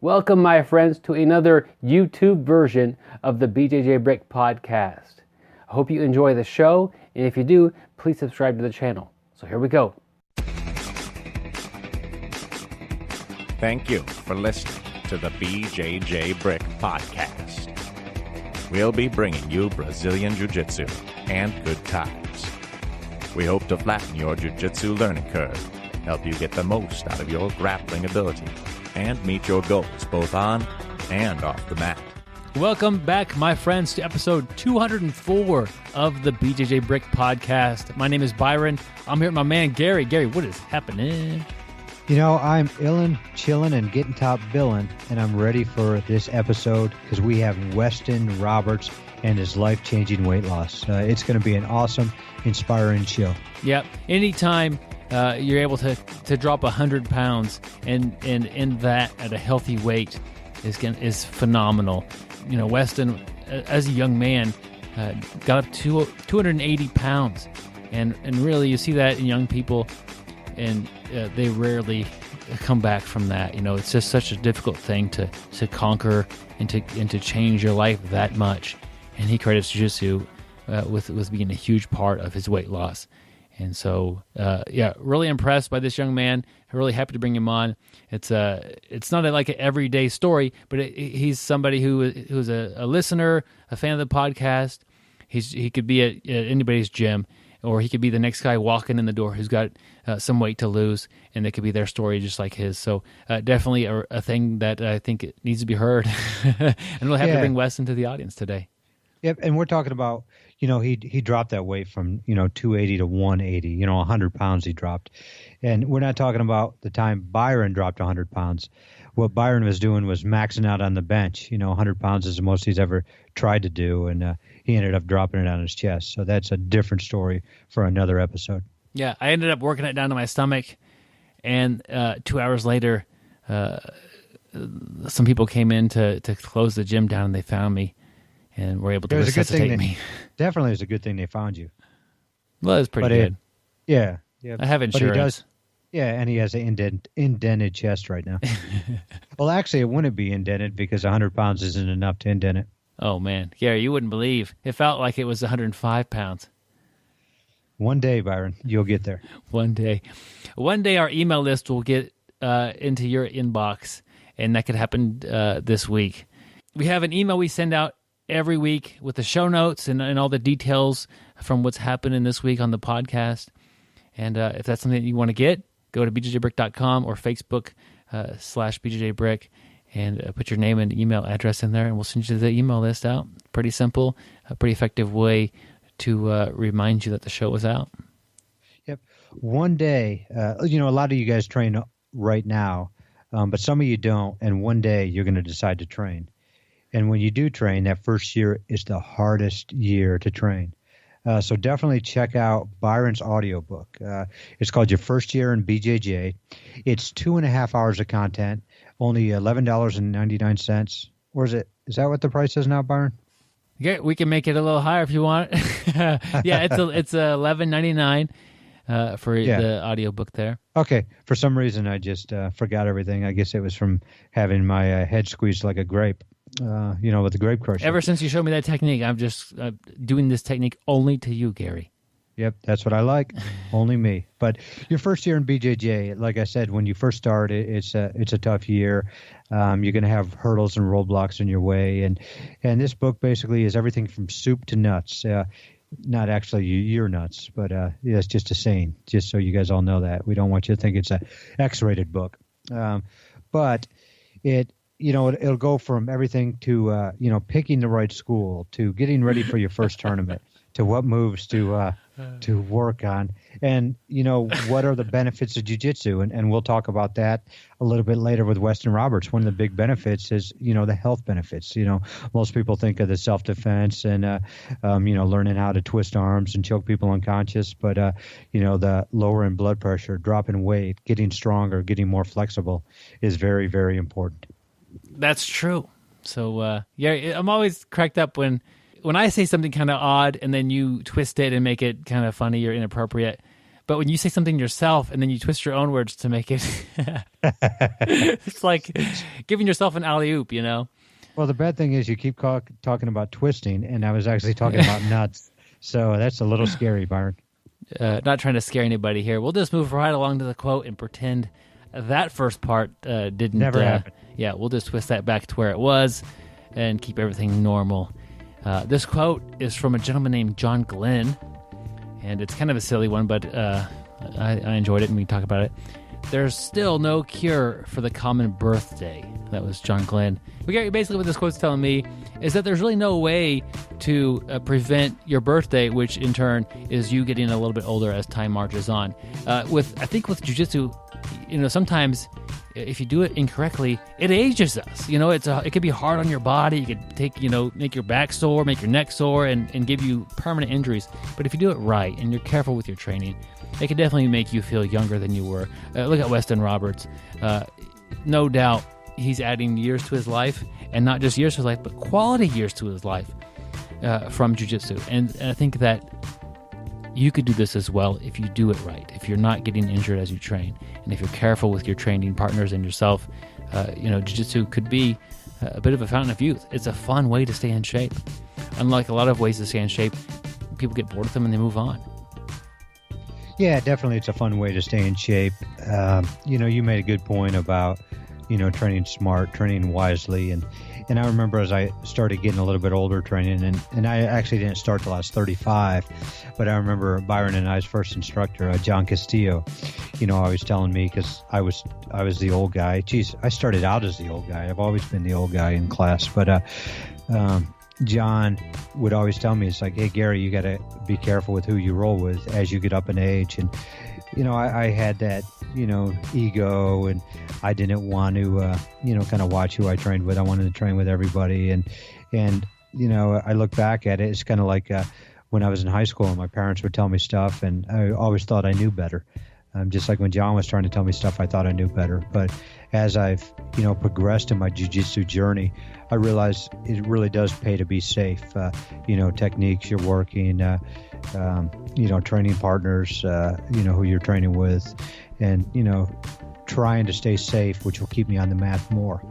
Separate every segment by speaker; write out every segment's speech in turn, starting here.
Speaker 1: Welcome, my friends, to another YouTube version of the BJJ Brick podcast. I hope you enjoy the show, and if you do, please subscribe to the channel. So here we go.
Speaker 2: Thank you for listening to the BJJ Brick podcast. We'll be bringing you Brazilian Jiu-Jitsu and good times. We hope to flatten your Jiu-Jitsu learning curve, help you get the most out of your grappling ability, and meet your goals both on and off the mat.
Speaker 3: Welcome back, my friends, to episode 204 of the BJJ Brick podcast. My name is Byron. I'm here with my man, Gary. Gary, what is happening?
Speaker 4: You know, I'm illin', chillin', and getting top billin', and I'm ready for this episode because we have Weston Roberts and his life-changing weight loss. It's going to be an awesome, inspiring show.
Speaker 3: Yep. Anytime you're able to drop 100 pounds and in that at a healthy weight is phenomenal. You know, Weston, as a young man, got up to 280 pounds, and really you see that in young people, and they rarely come back from that. You know, it's just such a difficult thing to conquer and to change your life that much. And he credits jiu-jitsu with being a huge part of his weight loss. And so, really impressed by this young man. Really happy to bring him on. It's not like an everyday story, but he's somebody who's a listener, a fan of the podcast. He could be at anybody's gym, or he could be the next guy walking in the door who's got some weight to lose, and it could be their story just like his. So definitely a thing that I think it needs to be heard. And we'll have to bring Weston to the audience today.
Speaker 4: Yep, and we're talking about, you know, he dropped that weight from, 280 to 180, 100 pounds he dropped. And we're not talking about the time Byron dropped 100 pounds. What Byron was doing was maxing out on the bench. 100 pounds is the most he's ever tried to do, and he ended up dropping it on his chest. So that's a different story for another episode.
Speaker 3: Yeah, I ended up working it down to my stomach, and 2 hours later, some people came in to close the gym down, and they found me. And were able to resuscitate me.
Speaker 4: Definitely, it's a good thing they found you.
Speaker 3: Well, it's pretty good.
Speaker 4: Yeah.
Speaker 3: I have insurance.
Speaker 4: And he has an indented chest right now. Well, actually, it wouldn't be indented because 100 pounds isn't enough to indent it.
Speaker 3: Oh, man. Gary, you wouldn't believe. It felt like it was 105 pounds.
Speaker 4: One day, Byron, you'll get there.
Speaker 3: One day. One day our email list will get into your inbox, and that could happen this week. We have an email we send out every week with the show notes and all the details from what's happening this week on the podcast. And if that's something that you want to get, go to bjjbrick.com or Facebook /bjjbrick and put your name and email address in there, and we'll send you the email list out. Pretty simple, a pretty effective way to remind you that the show was out.
Speaker 4: Yep. One day, a lot of you guys train right now, but some of you don't, and one day you're going to decide to train. And when you do train, that first year is the hardest year to train. So definitely check out Byron's audiobook. It's called Your First Year in BJJ. It's 2.5 hours of content, only $11.99. Or is that what the price is now, Byron?
Speaker 3: Yeah, we can make it a little higher if you want. Yeah, it's $11.99 for the audiobook there.
Speaker 4: Okay. For some reason, I just forgot everything. I guess it was from having my head squeezed like a grape. With the grape crusher.
Speaker 3: Ever since you showed me that technique, I'm just doing this technique only to you, Gary.
Speaker 4: Yep, that's what I like. Only me. But your first year in BJJ, like I said, when you first start, it's a tough year. You're going to have hurdles and roadblocks in your way, and this book basically is everything from soup to nuts. Not actually your nuts, but it's just a saying, just so you guys all know that. We don't want you to think it's a X-rated book, but it'll go from everything to, picking the right school, to getting ready for your first tournament, to what moves to work on, and, what are the benefits of jiu-jitsu. And we'll talk about that a little bit later with Weston Roberts. One of the big benefits is, the health benefits. Most people think of the self-defense and, learning how to twist arms and choke people unconscious. But, the lowering blood pressure, dropping weight, getting stronger, getting more flexible is very, very important.
Speaker 3: That's true. So, I'm always cracked up when I say something kind of odd and then you twist it and make it kind of funny or inappropriate. But when you say something yourself and then you twist your own words to make it, it's like giving yourself an alley-oop, you know?
Speaker 4: Well, the bad thing is you keep talking about twisting, and I was actually talking about nuts. So that's a little scary, Byron.
Speaker 3: Not trying to scare anybody here. We'll just move right along to the quote and pretend that first part didn't
Speaker 4: never happen.
Speaker 3: Yeah, we'll just twist that back to where it was and keep everything normal. This quote is from a gentleman named John Glenn, and it's kind of a silly one, but I enjoyed it, and we can talk about it. There's still no cure for the common birthday. That was John Glenn. Basically what this quote's telling me is that there's really no way to prevent your birthday, which in turn is you getting a little bit older as time marches on. I think with jiu-jitsu, sometimes if you do it incorrectly, it ages us. It could be hard on your body. You could make your back sore, make your neck sore, and give you permanent injuries. But if you do it right and you're careful with your training, it could definitely make you feel younger than you were. Look at Weston Roberts. No doubt he's adding years to his life, and not just years to his life, but quality years to his life from jiu-jitsu. And I think that you could do this as well if you do it right, if you're not getting injured as you train, and if you're careful with your training partners and yourself. Jiu-jitsu could be a bit of a fountain of youth. It's a fun way to stay in shape. Unlike a lot of ways to stay in shape, people get bored with them and they move on.
Speaker 4: Yeah, definitely it's a fun way to stay in shape. You made a good point about, training smart, training wisely. And I remember as I started getting a little bit older training, and I actually didn't start till I was 35, but I remember Byron and I's first instructor, John Castillo, always telling me, because I was the old guy. Geez, I started out as the old guy. I've always been the old guy in class. But John would always tell me, it's like, hey, Gary, you got to be careful with who you roll with as you get up in age. And, I had that, ego, and I didn't want to, kind of watch who I trained with. I wanted to train with everybody. And I look back at it, it's kind of like when I was in high school and my parents would tell me stuff, and I always thought I knew better. Just like when John was trying to tell me stuff, I thought I knew better. But as I've, progressed in my jiu-jitsu journey, I realized it really does pay to be safe. Techniques you're working, training partners, who you're training with, and, trying to stay safe, which will keep me on the mat more.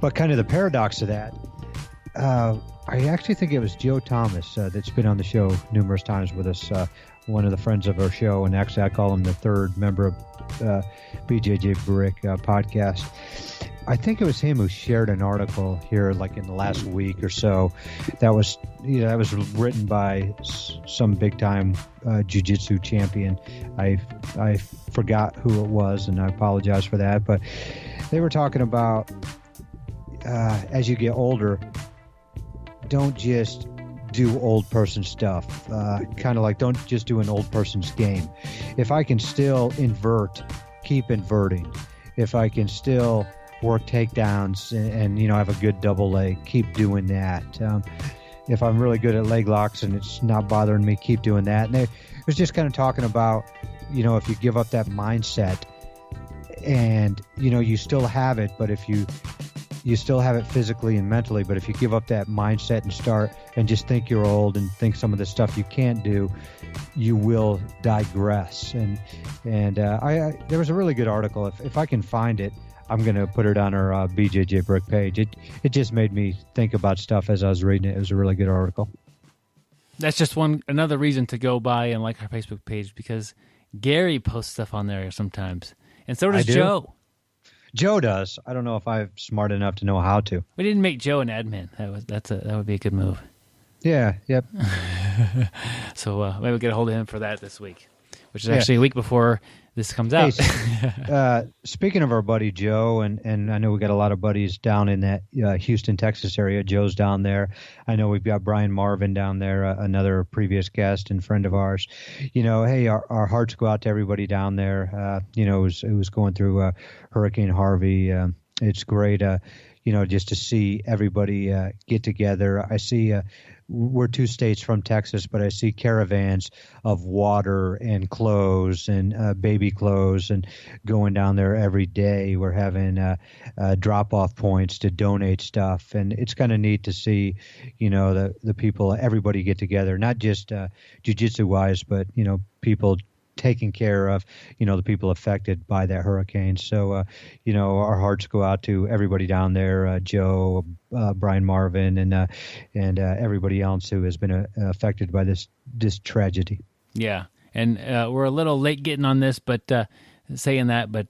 Speaker 4: But kind of the paradox of that, I actually think it was Joe Thomas that's been on the show numerous times with us, one of the friends of our show, and actually I call him the third member of BJJ Brick podcast. I think it was him who shared an article here like in the last week or so that was written by some big time jiu-jitsu champion. I forgot who it was, and I apologize for that, but they were talking about as you get older, don't just do old person stuff. Kind of like don't just do an old person's game. If I can still invert, keep inverting. If I can still work takedowns and have a good double leg, keep doing that. If I'm really good at leg locks and it's not bothering me, keep doing that. And it was just kind of talking about, if you give up that mindset and, you still have it, but if you still have it physically and mentally, but if you give up that mindset and start and just think you're old and think some of the stuff you can't do, you will digress. And there was a really good article. If I can find it, I'm going to put it on our BJJ Brick page. It just made me think about stuff as I was reading it. It was a really good article.
Speaker 3: That's just another reason to go by and like our Facebook page, because Gary posts stuff on there sometimes, and so does Joe.
Speaker 4: Joe does. I don't know if I'm smart enough to know how to.
Speaker 3: We didn't make Joe an admin. That would be a good move.
Speaker 4: Yeah. Yep.
Speaker 3: So maybe we'll get a hold of him for that this week, which is actually a week before this comes out.
Speaker 4: Hey, speaking of our buddy Joe, and I know we got a lot of buddies down in that Houston, Texas area. Joe's down there. I know we've got Brian Marvin down there, another previous guest and friend of ours. Hey, our hearts go out to everybody down there. It was going through Hurricane Harvey. It's great. just to see everybody get together. I see we're 2 states from Texas, but I see caravans of water and clothes and baby clothes and going down there every day. We're having drop-off points to donate stuff, and it's kind of neat to see, the people, everybody get together, not just jiu-jitsu wise, but people taking care of, the people affected by that hurricane. So, our hearts go out to everybody down there, Joe, Brian Marvin, and everybody else who has been affected by this tragedy.
Speaker 3: Yeah, and we're a little late getting on this, but saying that, but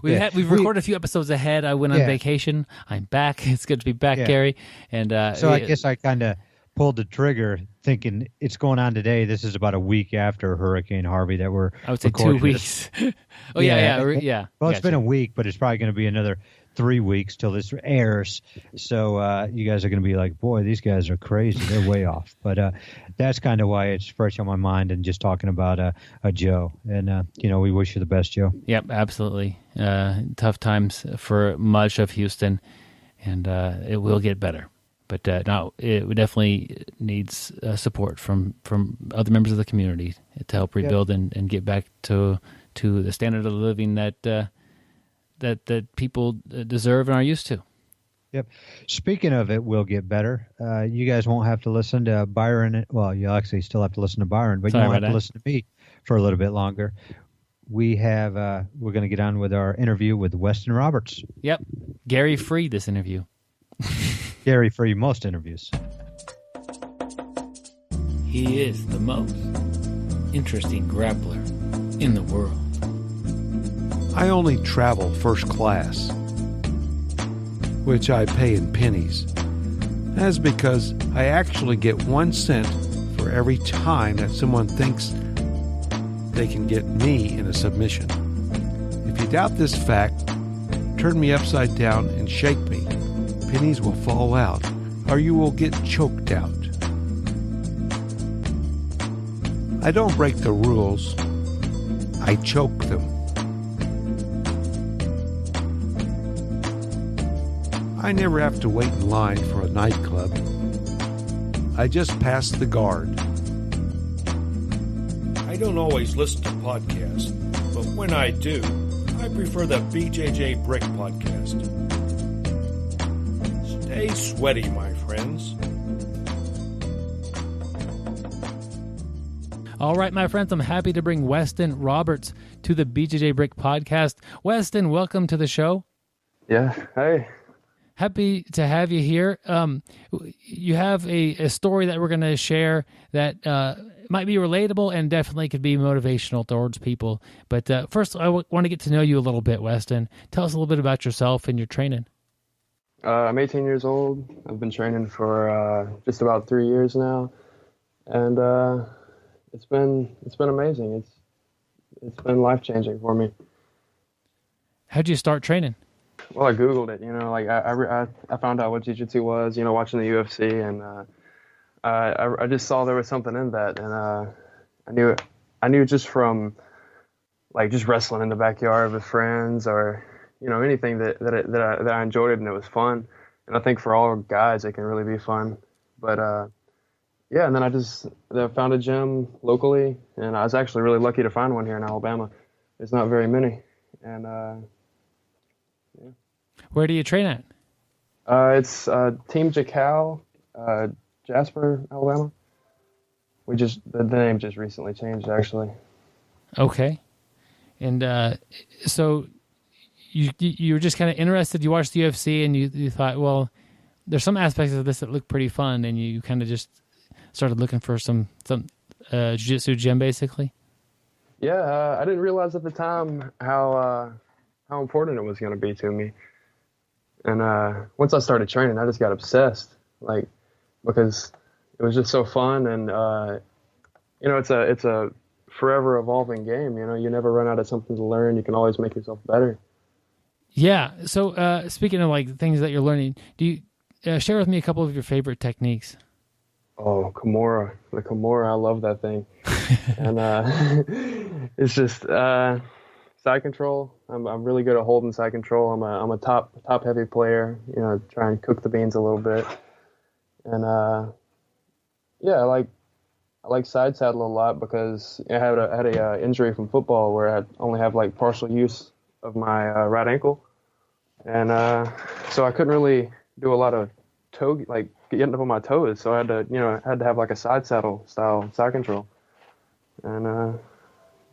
Speaker 3: we've recorded a few episodes ahead. I went on vacation. I'm back. It's good to be back, Gary. And
Speaker 4: so I guess I kind of pulled the trigger thinking it's going on today. This is about a week after Hurricane Harvey that we're
Speaker 3: I would say 2 weeks. Yeah.
Speaker 4: Well, it's been a week, but it's probably going to be another 3 weeks till this airs. So you guys are going to be like, boy, these guys are crazy. They're way off. But that's kind of why it's fresh on my mind and just talking about a Joe. And, we wish you the best, Joe.
Speaker 3: Yep, absolutely. Tough times for much of Houston, and it will get better. But no, it definitely needs support from other members of the community to help rebuild and get back to the standard of living that people deserve and are used to.
Speaker 4: Yep. Speaking of it will get better, you guys won't have to listen to Byron. Well, you'll actually still have to listen to Byron, but you won't have to listen to me for a little bit longer. We're going to get on with our interview with Weston Roberts.
Speaker 3: Yep. Gary Free, this interview.
Speaker 4: Gary Free, most interviews.
Speaker 3: He is the most interesting grappler in the world.
Speaker 5: I only travel first class, which I pay in pennies. That's because I actually get 1 cent for every time that someone thinks they can get me in a submission. If you doubt this fact, turn me upside down and shake me. Pennies will fall out, or you will get choked out. I don't break the rules. I choke them. I never have to wait in line for a nightclub. I just pass the guard. I don't always listen to podcasts, but when I do, I prefer the BJJ Brick podcast. Stay sweaty, my friends.
Speaker 3: All right, my friends, I'm happy to bring Weston Roberts to the BJJ Brick podcast. Weston, welcome to the show.
Speaker 6: Yeah, hey.
Speaker 3: Happy to have you here. You have a story that we're going to share that might be relatable and definitely could be motivational towards people. But first, I want to get to know you a little bit, Weston. Tell us a little bit about yourself and your training.
Speaker 6: I'm 18 years old. I've been training for just about 3 years now, and it's been amazing. It's been life-changing for me.
Speaker 3: How'd you start training?
Speaker 6: Well, I Googled it, like I found out what jiu-jitsu was, watching the UFC, and I just saw there was something in that, and I knew just from like just wrestling in the backyard with friends or anything that I enjoyed and it was fun, and I think for all guys it can really be fun, but yeah, and then I found a gym locally, and I was actually really lucky to find one here in Alabama. There's not very many, and yeah.
Speaker 3: Where do you train at?
Speaker 6: It's Team Jacal, Jasper, Alabama. The name just recently changed, actually.
Speaker 3: Okay, and so you were just kind of interested. You watched the UFC, and you thought, well, there's some aspects of this that look pretty fun, and you kind of just started looking for some jiu-jitsu gym, basically.
Speaker 6: Yeah, I didn't realize at the time how important it was going to be to me. And once I started training, I just got obsessed, because it was just so fun, and it's a forever evolving game. You never run out of something to learn. You can always make yourself better. Yeah.
Speaker 3: So speaking of things that you're learning, do you share with me a couple of your favorite techniques?
Speaker 6: Oh, Kimura, the Kimura, I love that thing, and it's just side control. I'm really good at holding side control. I'm a top heavy player. You know, try and cook the beans a little bit. And yeah, I like side saddle a lot because I had a injury from football where I only have like partial use of my right ankle, and so I couldn't really do a lot of toe, like getting up on my toes. So I had to have like a side saddle style side control, and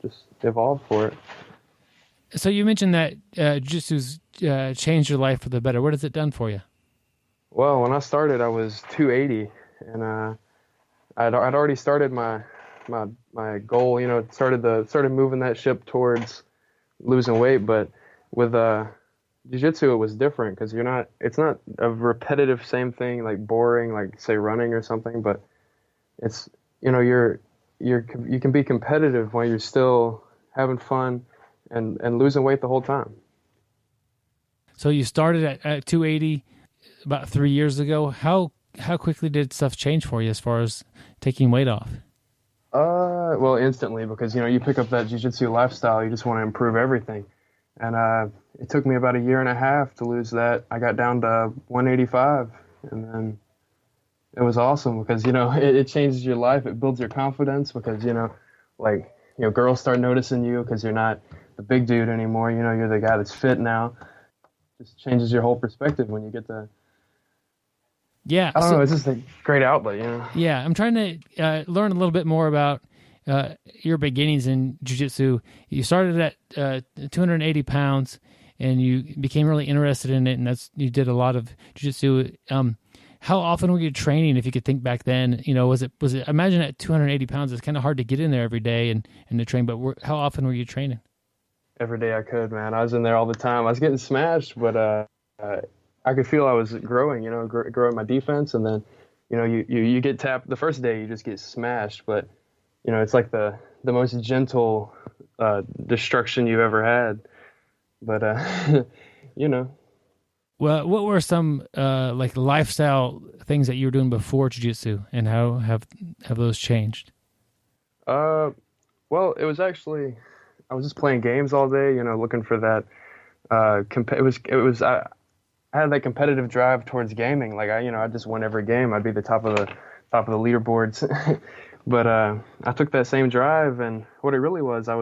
Speaker 6: just evolved for it.
Speaker 3: So you mentioned that jiu-jitsu's changed your life for the better. What has it done for you?
Speaker 6: Well, when I started, I was 280, and I'd already started my goal. You know, started moving that ship towards losing weight. But with jiu-jitsu, it was different because it's not a repetitive same thing, like boring, like say running or something. But it's, you know, you can be competitive while you're still having fun and losing weight the whole time.
Speaker 3: So you started at 280 about 3 years ago. How quickly did stuff change for you as far as taking weight off?
Speaker 6: Well, instantly, because, you know, you pick up that jiu-jitsu lifestyle, you just want to improve everything. And it took me about a year and a half to lose that. I got down to 185, and then it was awesome because, you know, it changes your life. It builds your confidence because, you know, like, you know, girls start noticing you because you're not the big dude anymore. You know, you're the guy that's fit now. Just changes your whole perspective when you get to.
Speaker 3: Yeah,
Speaker 6: I don't know. It's just a great outlet, you know.
Speaker 3: Yeah, I'm trying to learn a little bit more about your beginnings in jiu-jitsu. You started at 280 pounds, and you became really interested in it, and you did a lot of jiu-jitsu. How often were you training? If you could think back then, you know, was it? I imagine at 280 pounds, it's kind of hard to get in there every day and to train. But how often were you training?
Speaker 6: Every day I could, man. I was in there all the time. I was getting smashed, but I could feel I was growing, you know, growing my defense. And then, you know, you get tapped the first day, you just get smashed. But, you know, it's like the most gentle destruction you've ever had. But, you know.
Speaker 3: Well, what were some like lifestyle things that you were doing before jiu-jitsu, and how have those changed?
Speaker 6: Well, it was actually, I was just playing games all day, you know, looking for that. I had that competitive drive towards gaming. Like I just won every game. I'd be the top of the leaderboards. But I took that same drive, and what it really was, I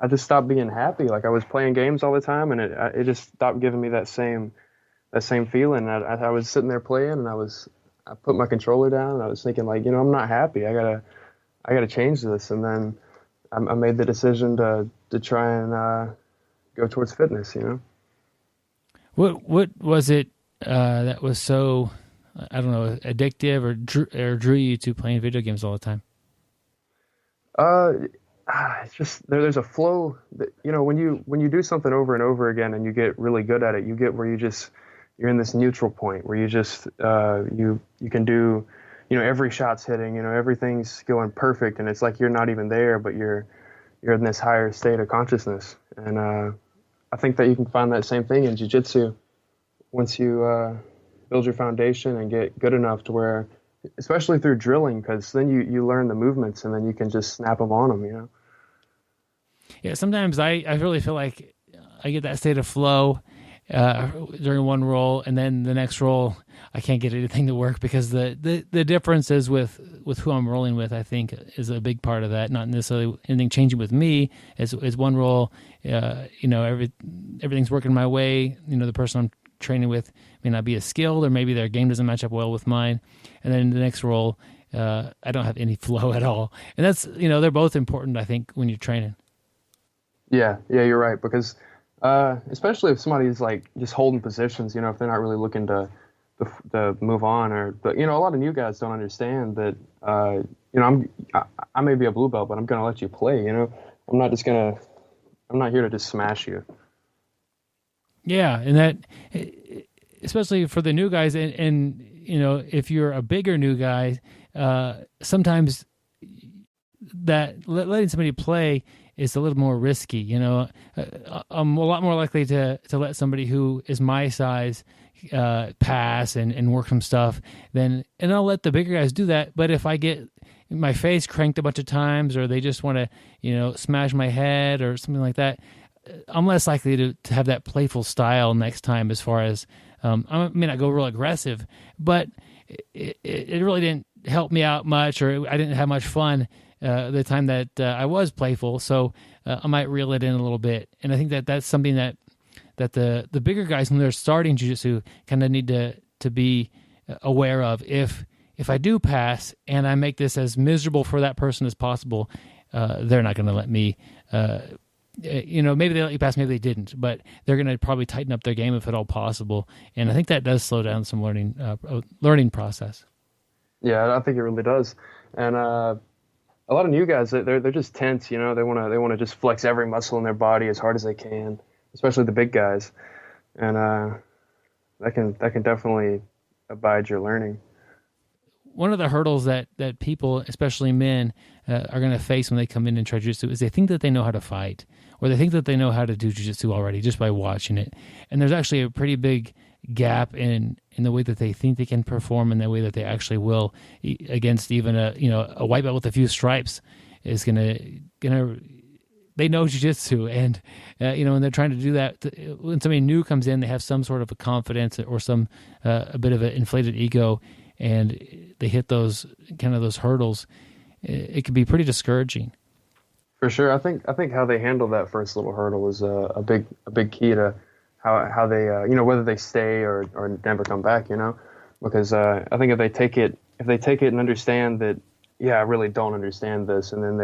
Speaker 6: just stopped being happy. Like I was playing games all the time, and it just stopped giving me that same feeling. I was sitting there playing, and I put my controller down, and I was thinking, like, you know, I'm not happy. I gotta change this. And then I made the decision to try and go towards fitness. You know.
Speaker 3: What was it that was so, I don't know, addictive or drew you to playing video games all the time?
Speaker 6: It's just there's a flow that, you know, when you do something over and over again and you get really good at it, you get where you're in this neutral point where you just you can do, you know, every shot's hitting, you know, everything's going perfect, and it's like you're not even there, but you're in this higher state of consciousness. And I think that you can find that same thing in jiu-jitsu once you build your foundation and get good enough to where, especially through drilling, because then you learn the movements and then you can just snap them on them, you know?
Speaker 3: Yeah, sometimes I really feel like I get that state of flow during one roll, and then the next roll I can't get anything to work because the differences with who I'm rolling with, I think, is a big part of that. Not necessarily anything changing with me. As one roll, you know, everything's working my way. You know, the person I'm training with may not be as skilled, or maybe their game doesn't match up well with mine. And then the next roll, I don't have any flow at all. And that's, you know, they're both important, I think, when you're training.
Speaker 6: Yeah, you're right. Because especially if somebody's like just holding positions, you know, if they're not really looking to move on, but you know, a lot of new guys don't understand that, you know, I may be a blue belt, but I'm going to let you play, you know, I'm not here to just smash you.
Speaker 3: Yeah. And that, especially for the new guys, and you know, if you're a bigger new guy, sometimes that letting somebody play is a little more risky. You know, I'm a lot more likely to let somebody who is my size pass and work some stuff and I'll let the bigger guys do that. But if I get my face cranked a bunch of times, or they just want to, smash my head or something like that, I'm less likely to have that playful style next time. As far as I may not go real aggressive, but it really didn't help me out much, or I didn't have much fun the time that I was playful. So I might reel it in a little bit, and I think that's something that the bigger guys, when they're starting jiu-jitsu, kind of need to be aware of. If I do pass and I make this as miserable for that person as possible, they're not going to let me. Maybe they let you pass, maybe they didn't, but they're going to probably tighten up their game if at all possible. And I think that does slow down some learning process.
Speaker 6: Yeah, I think it really does. And a lot of new guys, they're just tense. They want to just flex every muscle in their body as hard as they can, especially the big guys. And that can definitely abide your learning.
Speaker 3: One of the hurdles that people, especially men, are going to face when they come in and try jiu-jitsu is they think that they know how to fight, or they think that they know how to do jiu-jitsu already just by watching it. And there's actually a pretty big gap in the way that they think they can perform and the way that they actually will against even a white belt with a few stripes is gonna they know jiu-jitsu, and when they're trying to do that, when somebody new comes in, they have some sort of a confidence or some a bit of an inflated ego, and they hit those hurdles. It can be pretty discouraging.
Speaker 6: For sure, I think how they handle that first little hurdle is a big key to how they whether they stay or never come back. Because I think if they take it and understand that, I really don't understand this, and then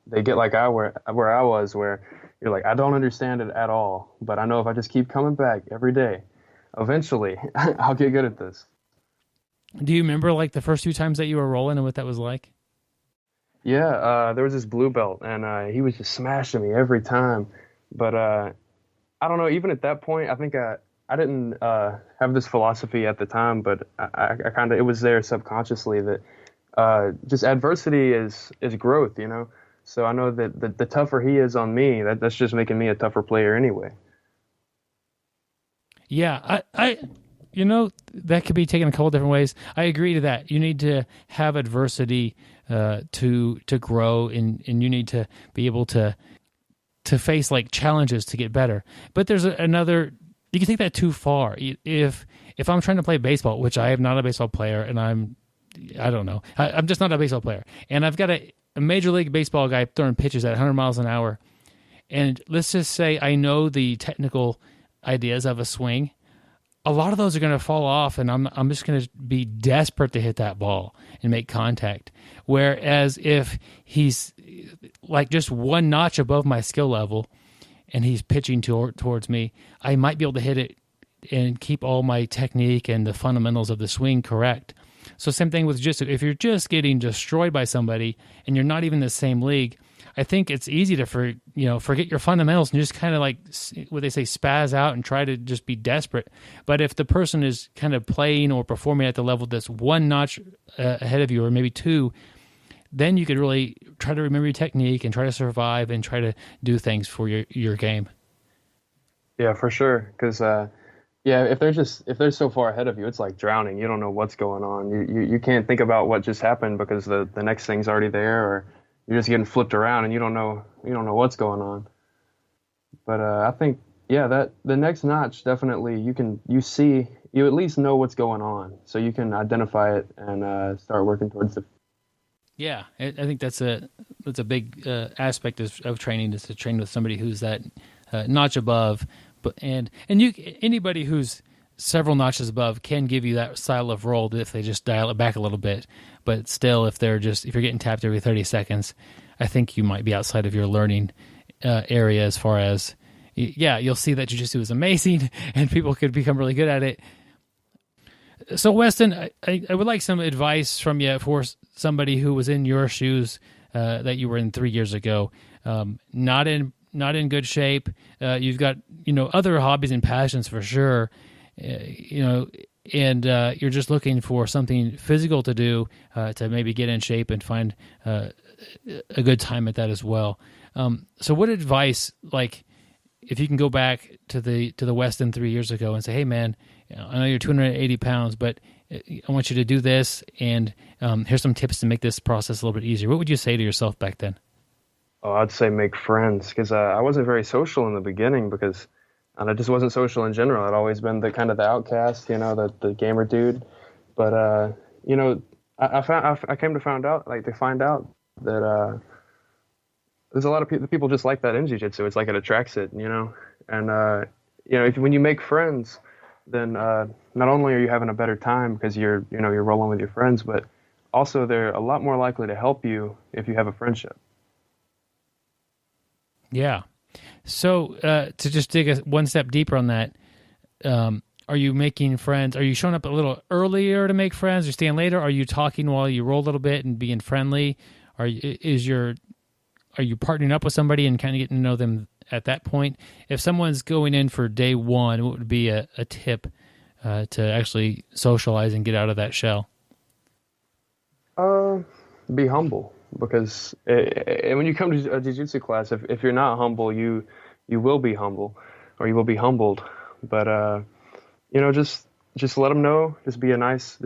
Speaker 6: they get like where I was, where you're like, I don't understand it at all, but I know if I just keep coming back every day, eventually I'll get good at this.
Speaker 3: Do you remember like the first few times that you were rolling and what that was like?
Speaker 6: Yeah, there was this blue belt, and he was just smashing me every time. But I don't know, even at that point, I think I didn't have this philosophy at the time, but I kind of, it was there subconsciously that just adversity is growth, So I know that the tougher he is on me, that's just making me a tougher player anyway.
Speaker 3: Yeah, I that could be taken a couple different ways. I agree to that. You need to have adversity to grow, and you need to be able to face like challenges to get better. But there's another. You can take that too far. If I'm trying to play baseball, which I am not a baseball player, and I'm just not a baseball player, and I've got a major league baseball guy throwing pitches at 100 miles an hour, and let's just say I know the technical ideas of a swing. A lot of those are going to fall off, and I'm just going to be desperate to hit that ball and make contact. Whereas if he's like just one notch above my skill level and he's pitching towards me, I might be able to hit it and keep all my technique and the fundamentals of the swing correct. So same thing with jiu-jitsu. If you're just getting destroyed by somebody and you're not even in the same league, I think it's easy to forget your fundamentals and just kind of like what they say, spaz out and try to just be desperate. But if the person is kind of playing or performing at the level that's one notch ahead of you, or maybe two, then you could really try to remember your technique and try to survive and try to do things for your game.
Speaker 6: Yeah, for sure. Because if they're so far ahead of you, it's like drowning. You don't know what's going on. You can't think about what just happened because the next thing's already there, or you're just getting flipped around and you don't know what's going on. But I think that the next notch, definitely you at least know what's going on, so you can identify it and start working towards it.
Speaker 3: Yeah, I think that's a big aspect of training, is to train with somebody who's that notch above. But anybody who's several notches above can give you that style of roll if they just dial it back a little bit. But still, if you're getting tapped every 30 seconds, I think you might be outside of your learning area as far as, you'll see that jiu-jitsu is amazing and people could become really good at it. So Weston, I would like some advice from you for somebody who was in your shoes that you were in 3 years ago, not in good shape. You've got other hobbies and passions for sure, and you're just looking for something physical to do to maybe get in shape and find a good time at that as well. So what advice, like if you can go back to the Weston 3 years ago and say, hey man, I know you're 280 pounds, but I want you to do this, and here's some tips to make this process a little bit easier. What would you say to yourself back then?
Speaker 6: Oh, I'd say make friends, because I wasn't very social in the beginning, and I just wasn't social in general. I'd always been the kind of the outcast, the gamer dude. But I came to find out that there's a lot of people just like that in jiu-jitsu. It's like it attracts it, and when you make friends, then not only are you having a better time because you're rolling with your friends, but also they're a lot more likely to help you if you have a friendship.
Speaker 3: Yeah. So to just dig one step deeper on that, are you making friends? Are you showing up a little earlier to make friends, or staying later? Are you talking while you roll a little bit and being friendly? Are you partnering up with somebody and kind of getting to know them at that point? If someone's going in for day one, what would be a tip to actually socialize and get out of that shell?
Speaker 6: Be humble, because when you come to a jiu-jitsu class, if you're not humble, you will be humble, or you will be humbled. But just let them know. Just be a nice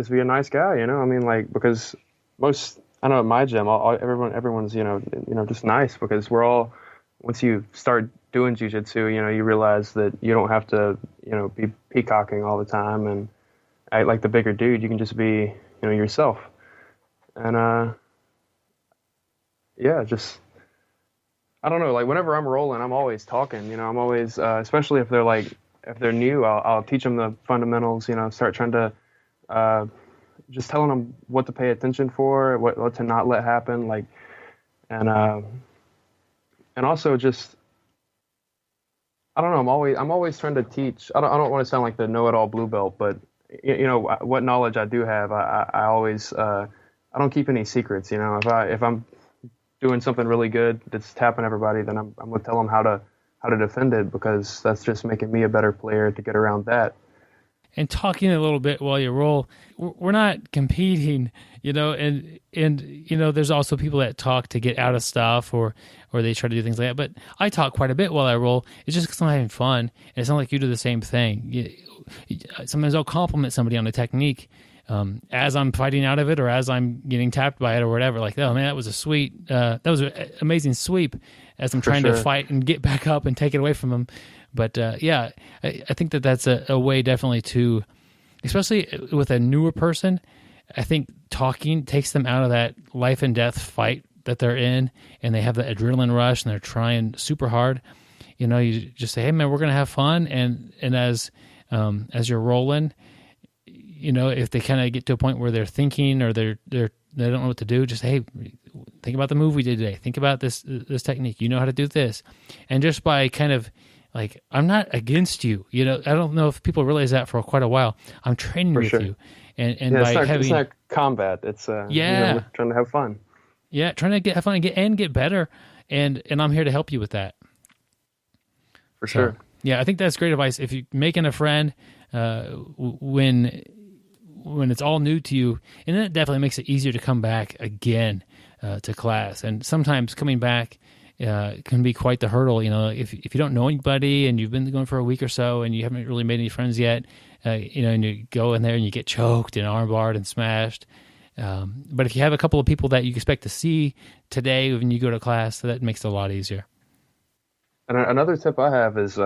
Speaker 6: guy. I mean, like, because I know at my gym, everyone's just nice, because we're all, once you start doing jiu-jitsu, you realize that you don't have to be peacocking all the time and act like the bigger dude. You can just be yourself. And I don't know, like, whenever I'm rolling, I'm always talking. I'm always, especially if they're new, I'll teach them the fundamentals. Start trying to just telling them what to pay attention for, what to not let happen, like, and also just, I don't know, I'm always trying to teach. I don't want to sound like the know-it-all blue belt, but what knowledge I do have, I always I don't keep any secrets. If I'm doing something really good that's tapping everybody, then I'm gonna tell them how to defend it, because that's just making me a better player to get around that.
Speaker 3: And talking a little bit while you roll, we're not competing, and there's also people that talk to get out of stuff, or they try to do things like that. But I talk quite a bit while I roll. It's just because I'm having fun, and it's not like you do the same thing. Sometimes I'll compliment somebody on a technique as I'm fighting out of it, or as I'm getting tapped by it, or whatever. Like, oh man, that was that was an amazing sweep, as I'm trying to fight and get back up and take it away from them. But I think that's a way definitely to, especially with a newer person, I think talking takes them out of that life and death fight that they're in, and they have the adrenaline rush and they're trying super hard. You just say, hey man, we're going to have fun. And as you're rolling, if they kind of get to a point where they're thinking, or they don't know what to do, just, hey, think about the move we did today. Think about this technique. You know how to do this. And just by kind of, like, I'm not against you. I don't know if people realize that for quite a while. I'm training with you, and
Speaker 6: it's not combat. It's trying to have fun.
Speaker 3: Yeah, trying to have fun and get better, and I'm here to help you with that.
Speaker 6: For sure.
Speaker 3: Yeah, I think that's great advice. If you're making a friend when it's all new to you, and that definitely makes it easier to come back again to class. And sometimes coming back can be quite the hurdle. If you don't know anybody and you've been going for a week or so and you haven't really made any friends yet, and you go in there and you get choked and armbarred and smashed. But if you have a couple of people that you expect to see today when you go to class, that makes it a lot easier.
Speaker 6: And another tip I have is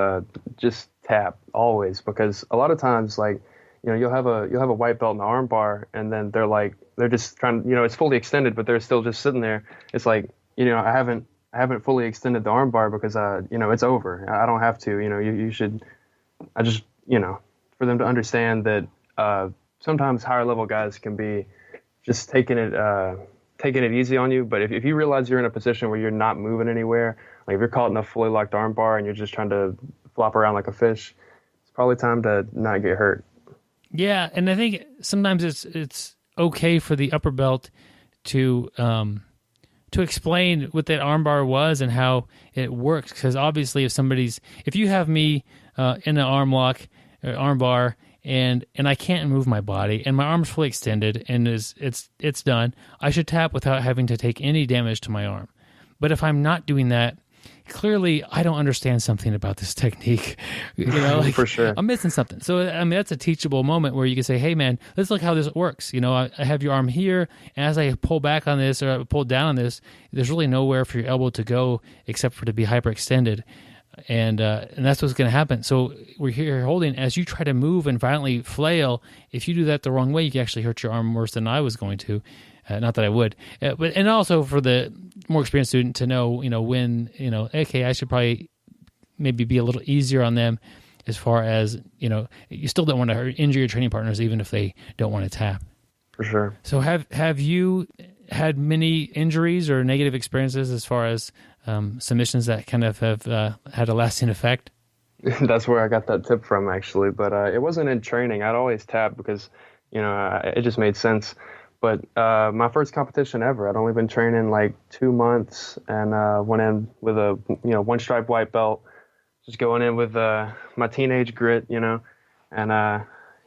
Speaker 6: just tap always, because a lot of times, like, you'll have a white belt in the arm bar, and then they're just trying, it's fully extended, but they're still just sitting there. It's like, I haven't fully extended the arm bar because it's over. I don't have to. You should. I just for them to understand that sometimes higher level guys can be just taking it easy on you. But if you realize you're in a position where you're not moving anywhere, like if you're caught in a fully locked arm bar and you're just trying to flop around like a fish, it's probably time to not get hurt.
Speaker 3: Yeah, and I think sometimes it's okay for the upper belt to explain what that armbar was and how it works. Because obviously, if you have me in an arm lock, arm bar, and I can't move my body, and my arm's fully extended, and it's done, I should tap without having to take any damage to my arm. But if I'm not doing that, clearly I don't understand something about this technique.
Speaker 6: For sure.
Speaker 3: I'm missing something. So, I mean, that's a teachable moment where you can say, hey, man, let's look how this works. I have your arm here, and as I pull back on this or pull down on this, there's really nowhere for your elbow to go except for to be hyperextended. And that's what's going to happen. So we're here holding. As you try to move and violently flail, if you do that the wrong way, you can actually hurt your arm worse than I was going to. Not that I would, and also for the more experienced student to know, when, okay, I should probably maybe be a little easier on them, as far as, you still don't want to injure your training partners, even if they don't want to tap.
Speaker 6: For sure.
Speaker 3: So have you had many injuries or negative experiences as far as submissions that kind of have had a lasting effect?
Speaker 6: That's where I got that tip from, actually. But it wasn't in training. I'd always tap because, it just made sense. But my first competition ever, I'd only been training like 2 months, and went in with a one stripe white belt, just going in with my teenage grit, and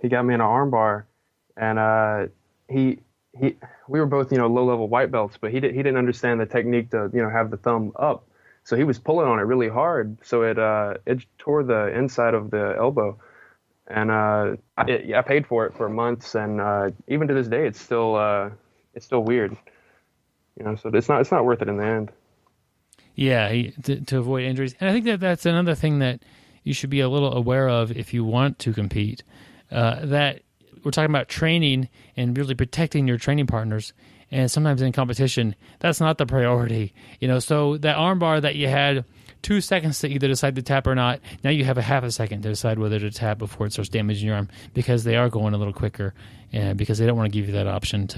Speaker 6: he got me in an arm bar, and we were both low level white belts, but he didn't understand the technique to have the thumb up, so he was pulling on it really hard, so it tore the inside of the elbow. And I paid for it for months, and even to this day, it's still weird, So it's not worth it in the end.
Speaker 3: Yeah, to avoid injuries, and I think that's another thing that you should be a little aware of if you want to compete. That we're talking about training and really protecting your training partners, and sometimes in competition, that's not the priority. So that arm bar that you had 2 seconds to either decide to tap or not, now you have a half a second to decide whether to tap before it starts damaging your arm, because they are going a little quicker, and because they don't want to give you that option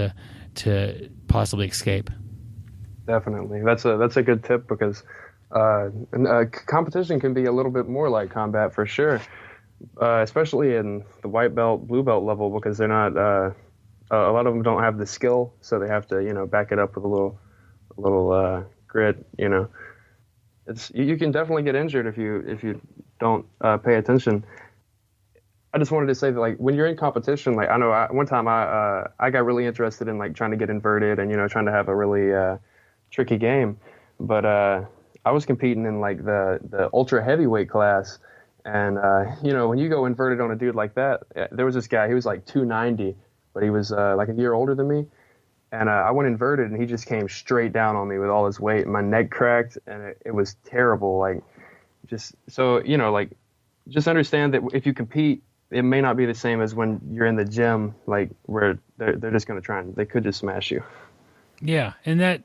Speaker 3: to possibly escape.
Speaker 6: Definitely. That's a good tip, because competition can be a little bit more like combat for sure, especially in the white belt, blue belt level, because they're not a lot of them don't have the skill, so they have to back it up with a little grit. You can definitely get injured if you don't pay attention. I just wanted to say that, like, when you're in competition, like, I know one time I got really interested in, like, trying to get inverted and trying to have a really tricky game, but I was competing in, like, the ultra heavyweight class, and when you go inverted on a dude like that, there was this guy, he was like 290, but he was like a year older than me. And I went inverted, and he just came straight down on me with all his weight, and my neck cracked, and it was terrible. Like, just so just understand that if you compete, it may not be the same as when you're in the gym, like, where they're just going to they could just smash you.
Speaker 3: Yeah, and that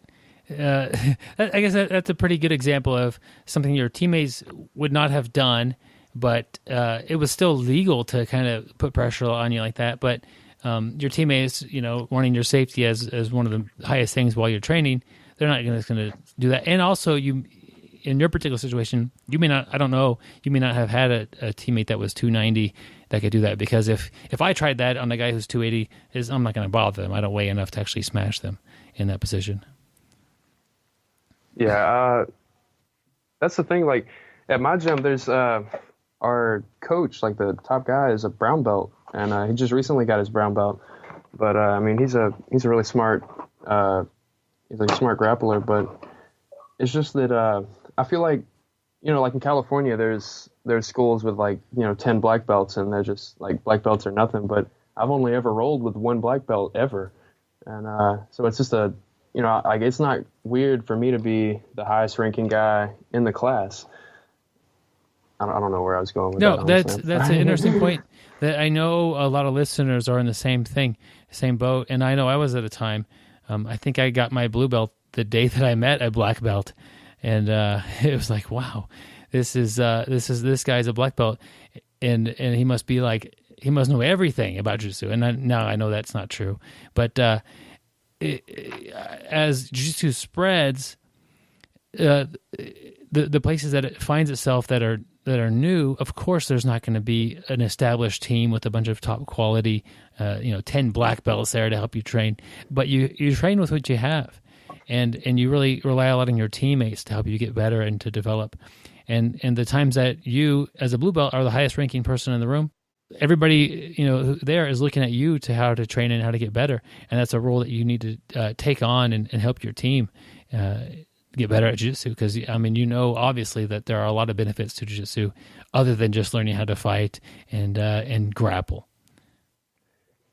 Speaker 3: I guess that's a pretty good example of something your teammates would not have done, but it was still legal to kind of put pressure on you like that, but. Your teammates, wanting your safety as one of the highest things while you're training, they're not going to do that. And also, in your particular situation, you may not have had a teammate that was 290 that could do that, because if I tried that on a guy who's 280, I'm not going to bother them. I don't weigh enough to actually smash them in that position.
Speaker 6: Yeah, that's the thing. Like, at my gym, there's our coach, like the top guy, is a brown belt. And he just recently got his brown belt, but I mean, he's a really smart, he's a smart grappler. But it's just that I feel like, like in California, there's schools with, like, 10 black belts, and they're just like, black belts are nothing. But I've only ever rolled with one black belt ever, and so it's just like, it's not weird for me to be the highest ranking guy in the class. I don't know where I was going with that.
Speaker 3: No, that's an interesting point. That I know a lot of listeners are in the same boat, and I know I was at a time. I think I got my blue belt the day that I met a black belt, and it was like, wow, this guy's a black belt, and he must know everything about jiu-jitsu. And now I know that's not true, but as jiu-jitsu spreads, the places that it finds itself that are new, of course, there's not going to be an established team with a bunch of top quality, 10 black belts there to help you train. But you train with what you have, and you really rely a lot on your teammates to help you get better and to develop. And the times that you, as a blue belt, are the highest ranking person in the room, everybody there is looking at you to how to train and how to get better, and that's a role that you need to take on and help your team get better at jiu-jitsu? Because, I mean, obviously that there are a lot of benefits to jiu-jitsu other than just learning how to fight and grapple.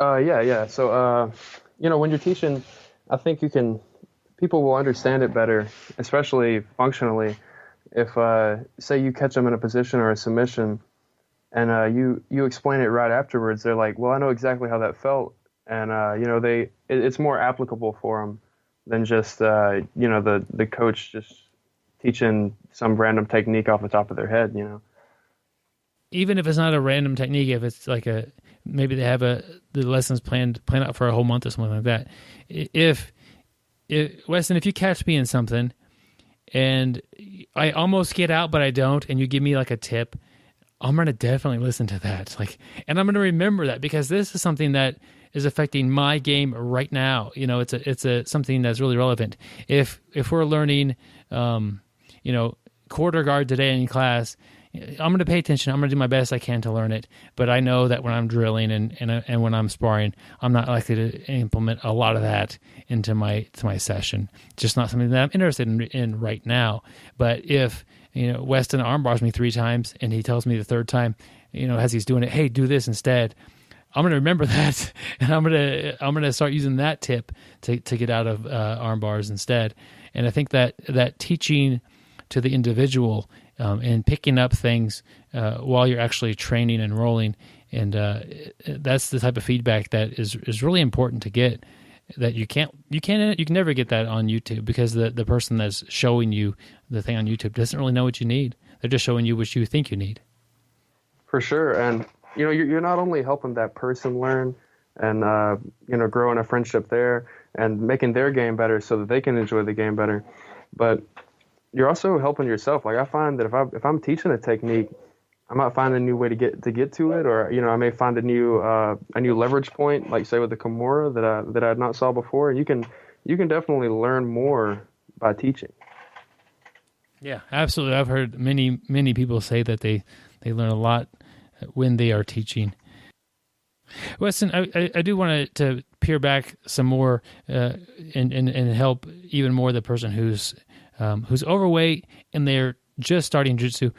Speaker 6: Yeah. So, when you're teaching, I think people will understand it better, especially functionally. If, say you catch them in a position or a submission and you explain it right afterwards, they're like, well, I know exactly how that felt. And, it's more applicable for them than just, the coach just teaching some random technique off the top of their head,
Speaker 3: Even if it's not a random technique, if it's like maybe they have the lessons planned out for a whole month or something like that. If Weston, if you catch me in something and I almost get out, but I don't, and you give me like a tip, I'm going to definitely listen to that. And I'm going to remember that, because this is something that is affecting my game right now. It's something that's really relevant. If we're learning, quarter guard today in class, I'm going to pay attention. I'm going to do my best I can to learn it. But I know that when I'm drilling and when I'm sparring, I'm not likely to implement a lot of that into my session. It's just not something that I'm interested in right now. But if Weston arm bars me 3 times and he tells me the third time, as he's doing it, hey, do this instead, I'm going to remember that, and I'm going to start using that tip to get out of arm bars instead. And I think that teaching to the individual and picking up things while you're actually training and rolling, and that's the type of feedback that is really important to get. That you can never get that on YouTube, because the person that's showing you the thing on YouTube doesn't really know what you need. They're just showing you what you think you need.
Speaker 6: For sure. And you're not only helping that person learn and growing a friendship there and making their game better so that they can enjoy the game better, but you're also helping yourself. Like, I find that if I'm teaching a technique, I might find a new way to get to it, or I may find a new leverage point, like say with the Kimura that I had not saw before. And you can definitely learn more by teaching.
Speaker 3: Yeah, absolutely. I've heard many people say that they learn a lot when they are teaching. Weston, I do want to peer back some more and help even more the person who's overweight and they're just starting jiu-jitsu.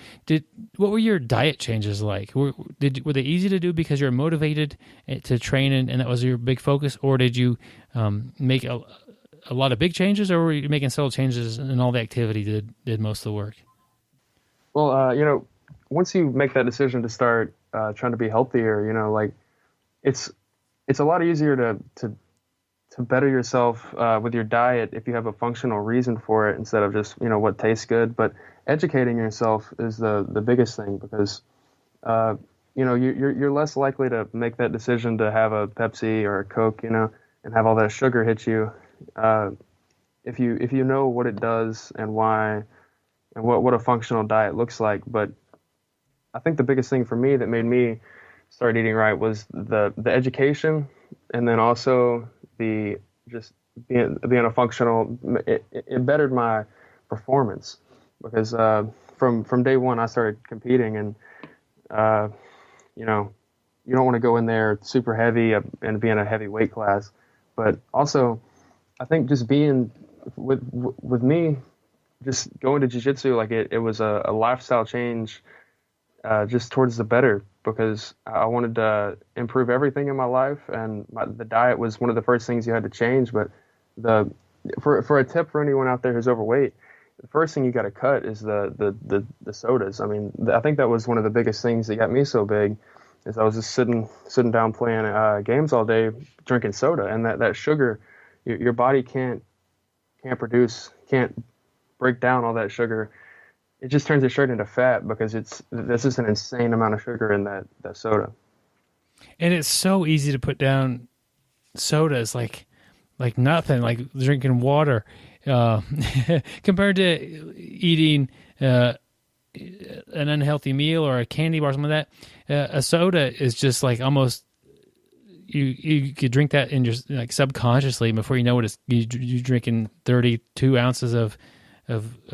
Speaker 3: What were your diet changes like? Were they easy to do because you're motivated to train and that was your big focus, or did you make a lot of big changes, or were you making subtle changes and all the activity did most of the work?
Speaker 6: Well, once you make that decision to start trying to be healthier, it's a lot easier to better yourself with your diet if you have a functional reason for it instead of just what tastes good. But educating yourself is the biggest thing, because you're less likely to make that decision to have a Pepsi or a Coke, and have all that sugar hit you. If you know what it does and why, and what a functional diet looks like. But I think the biggest thing for me that made me start eating right was the education, and then also the just being a functional. It bettered my performance, because from day one I started competing, and you don't want to go in there super heavy and be in a heavy weight class. But also, I think just being with me, just going to jiu-jitsu, like it was a lifestyle change, just towards the better, because I wanted to improve everything in my life, and the diet was one of the first things you had to change. But for a tip for anyone out there who's overweight, the first thing you got to cut is the sodas. I mean, I think that was one of the biggest things that got me so big, is I was just sitting down playing games all day, drinking soda, and that sugar, your body can't break down all that sugar. It just turns it straight into fat, because there's just an insane amount of sugar in that soda.
Speaker 3: And it's so easy to put down sodas like nothing, like drinking water, compared to eating an unhealthy meal or a candy bar or something like that. A soda is just like almost you could drink that in your like subconsciously, before you know what you're drinking 32 ounces of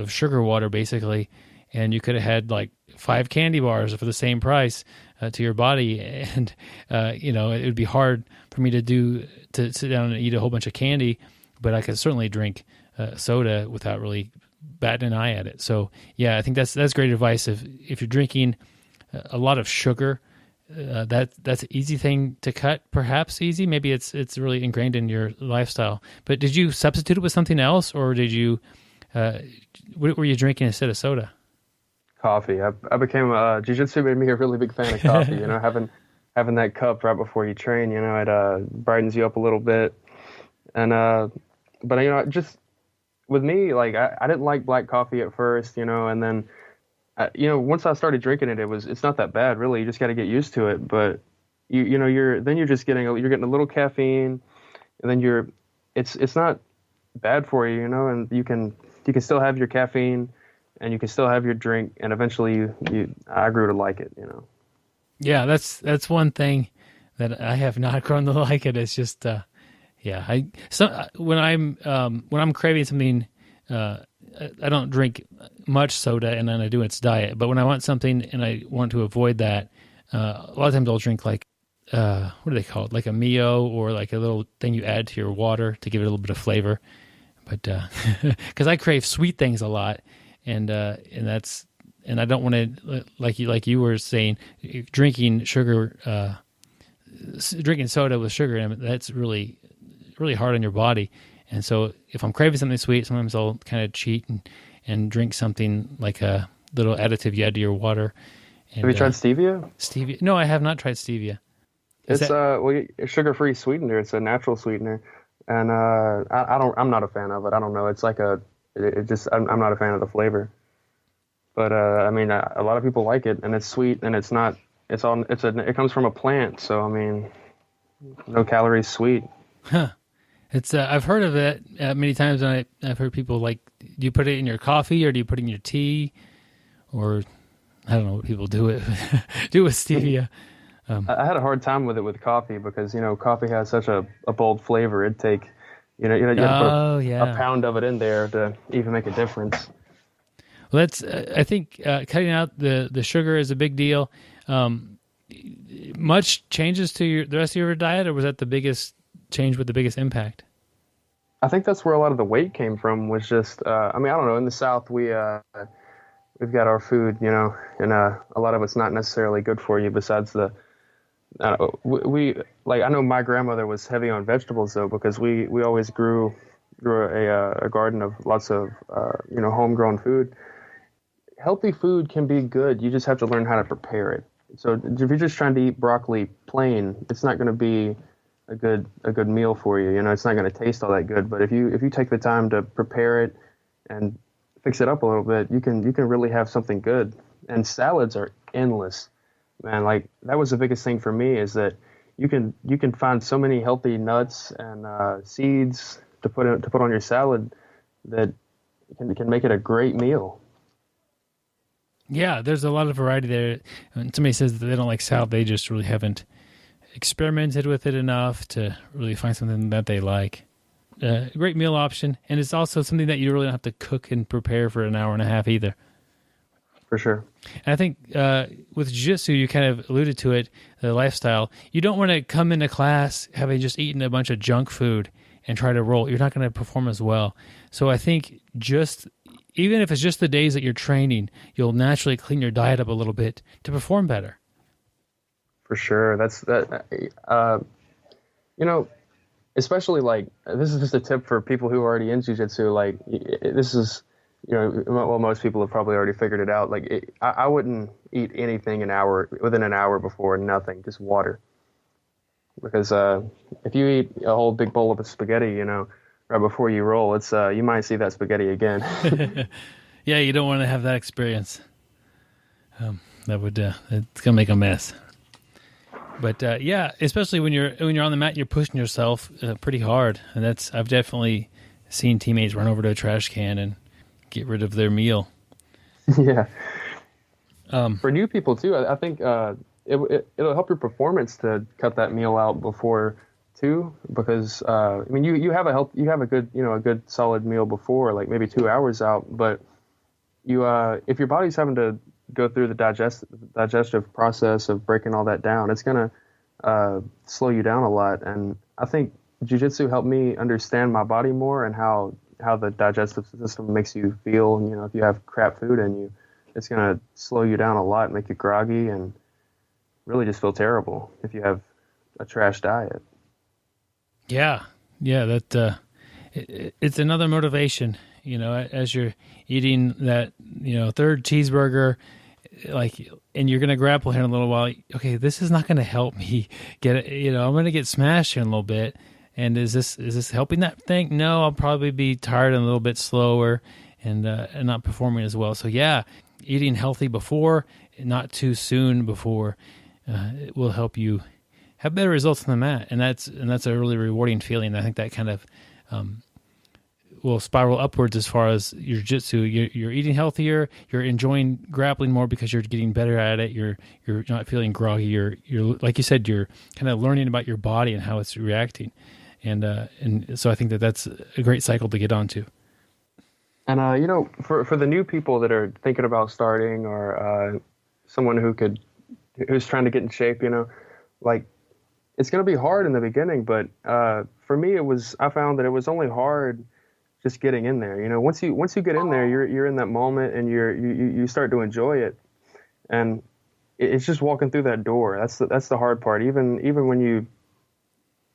Speaker 3: sugar water basically, and you could have had like 5 candy bars for the same price to your body, and it would be hard for me to sit down and eat a whole bunch of candy, but I could certainly drink soda without really batting an eye at it. So yeah, I think that's great advice. If you're drinking a lot of sugar, that's an easy thing to cut. Perhaps easy. Maybe it's really ingrained in your lifestyle. But did you substitute it with something else, or did you? What were you drinking instead of soda?
Speaker 6: Coffee. I became jiu-jitsu made me a really big fan of coffee. Having that cup right before you train, it brightens you up a little bit. And but just with me, like I didn't like black coffee at first, and then once I started drinking it, it's not that bad really. You just got to get used to it. But you're getting a little caffeine, and then it's not bad for you, and you can still have your caffeine, and you can still have your drink, and eventually I grew to like it,
Speaker 3: Yeah, that's one thing that I have not grown to like it. It's just when I'm craving something, I don't drink much soda, and then I do its diet. But when I want something and I want to avoid that, a lot of times I'll drink like what do they call it? Like a Mio, or like a little thing you add to your water to give it a little bit of flavor. But because I crave sweet things a lot, and I don't want to, like you were saying, drinking soda with sugar in it, that's really really hard on your body. And so if I'm craving something sweet, sometimes I'll kind of cheat and drink something like a little additive you add to your water. And,
Speaker 6: have you tried stevia?
Speaker 3: Stevia? No, I have not tried stevia.
Speaker 6: It's a sugar-free sweetener. It's a natural sweetener, and I'm not a fan of it. I don't know. It's like I'm not a fan of the flavor. But I mean, a lot of people like it, and it's sweet, and it's not. It comes from a plant, so I mean, no calories, sweet.
Speaker 3: Huh. It's I've heard of it many times, and I've heard people like, do you put it in your coffee, or do you put it in your tea, or I don't know what people do with stevia.
Speaker 6: I had a hard time with it with coffee because coffee has such a bold flavor. It'd take you have to put a pound of it in there to even make a difference.
Speaker 3: Well, I think cutting out the sugar is a big deal. Much changes to the rest of your diet, or was that the biggest change with the biggest impact?
Speaker 6: I think that's where a lot of the weight came from. Was just I don't know. In the South, we've got our food, and a lot of it's not necessarily good for you. Besides I know my grandmother was heavy on vegetables though, because we always grew a garden of lots of homegrown food. Healthy food can be good. You just have to learn how to prepare it. So if you're just trying to eat broccoli plain, it's not going to be a good meal for you. It's not going to taste all that good. But if you take the time to prepare it and fix it up a little bit, you can really have something good. And salads are endless, man. Like that was the biggest thing for me, is that you can find so many healthy nuts and seeds to put on your salad that can make it a great meal.
Speaker 3: Yeah, there's a lot of variety there. When somebody says that they don't like salad, they just really haven't experimented with it enough to really find something that they like. A great meal option, and it's also something that you really don't have to cook and prepare for an hour and a half either.
Speaker 6: For sure.
Speaker 3: And I think with jiu-jitsu, you kind of alluded to it, the lifestyle. You don't want to come into class having just eaten a bunch of junk food and try to roll. You're not going to perform as well. So I think even if it's just the days that you're training, you'll naturally clean your diet up a little bit to perform better.
Speaker 6: For sure. Especially like, this is just a tip for people who are already in jiu-jitsu. Like this is, most people have probably already figured it out. Like I wouldn't eat anything within an hour before, nothing, just water. Because if you eat a whole big bowl of spaghetti, right before you roll, it's you might see that spaghetti again.
Speaker 3: Yeah, you don't want to have that experience. That would it's gonna make a mess. But especially when you're on the mat, you're pushing yourself pretty hard, and I've definitely seen teammates run over to a trash can and get rid of their meal.
Speaker 6: Yeah. For new people too, I think it'll help your performance to cut that meal out before too, because you have a good solid meal before, like maybe 2 hours out, but if your body's having to go through the digestive process of breaking all that down, it's gonna slow you down a lot. And I think jiu-jitsu helped me understand my body more and how how the digestive system makes you feel. And, if you have crap food in you, it's going to slow you down a lot, make you groggy, and really just feel terrible if you have a trash diet.
Speaker 3: Yeah, that it's another motivation, as you're eating that, third cheeseburger, and you're going to grapple here in a little while. Okay, this is not going to help me get it. I'm going to get smashed here in a little bit. And is this helping that thing? No, I'll probably be tired and a little bit slower and not performing as well. So yeah, eating healthy before, not too soon before, it will help you have better results on the mat, and that's a really rewarding feeling. I think that kind of will spiral upwards as far as your jiu-jitsu. You're eating healthier, you're enjoying grappling more because you're getting better at it. You're not feeling groggy. You're like you said, you're kind of learning about your body and how it's reacting, and so I think that's a great cycle to get onto.
Speaker 6: And for the new people that are thinking about starting, or someone who's trying to get in shape, it's going to be hard in the beginning, but for me, I found that it was only hard just getting in there. Once you get in there, you're in that moment, and you start to enjoy it, and it's just walking through that door. That's the hard part. Even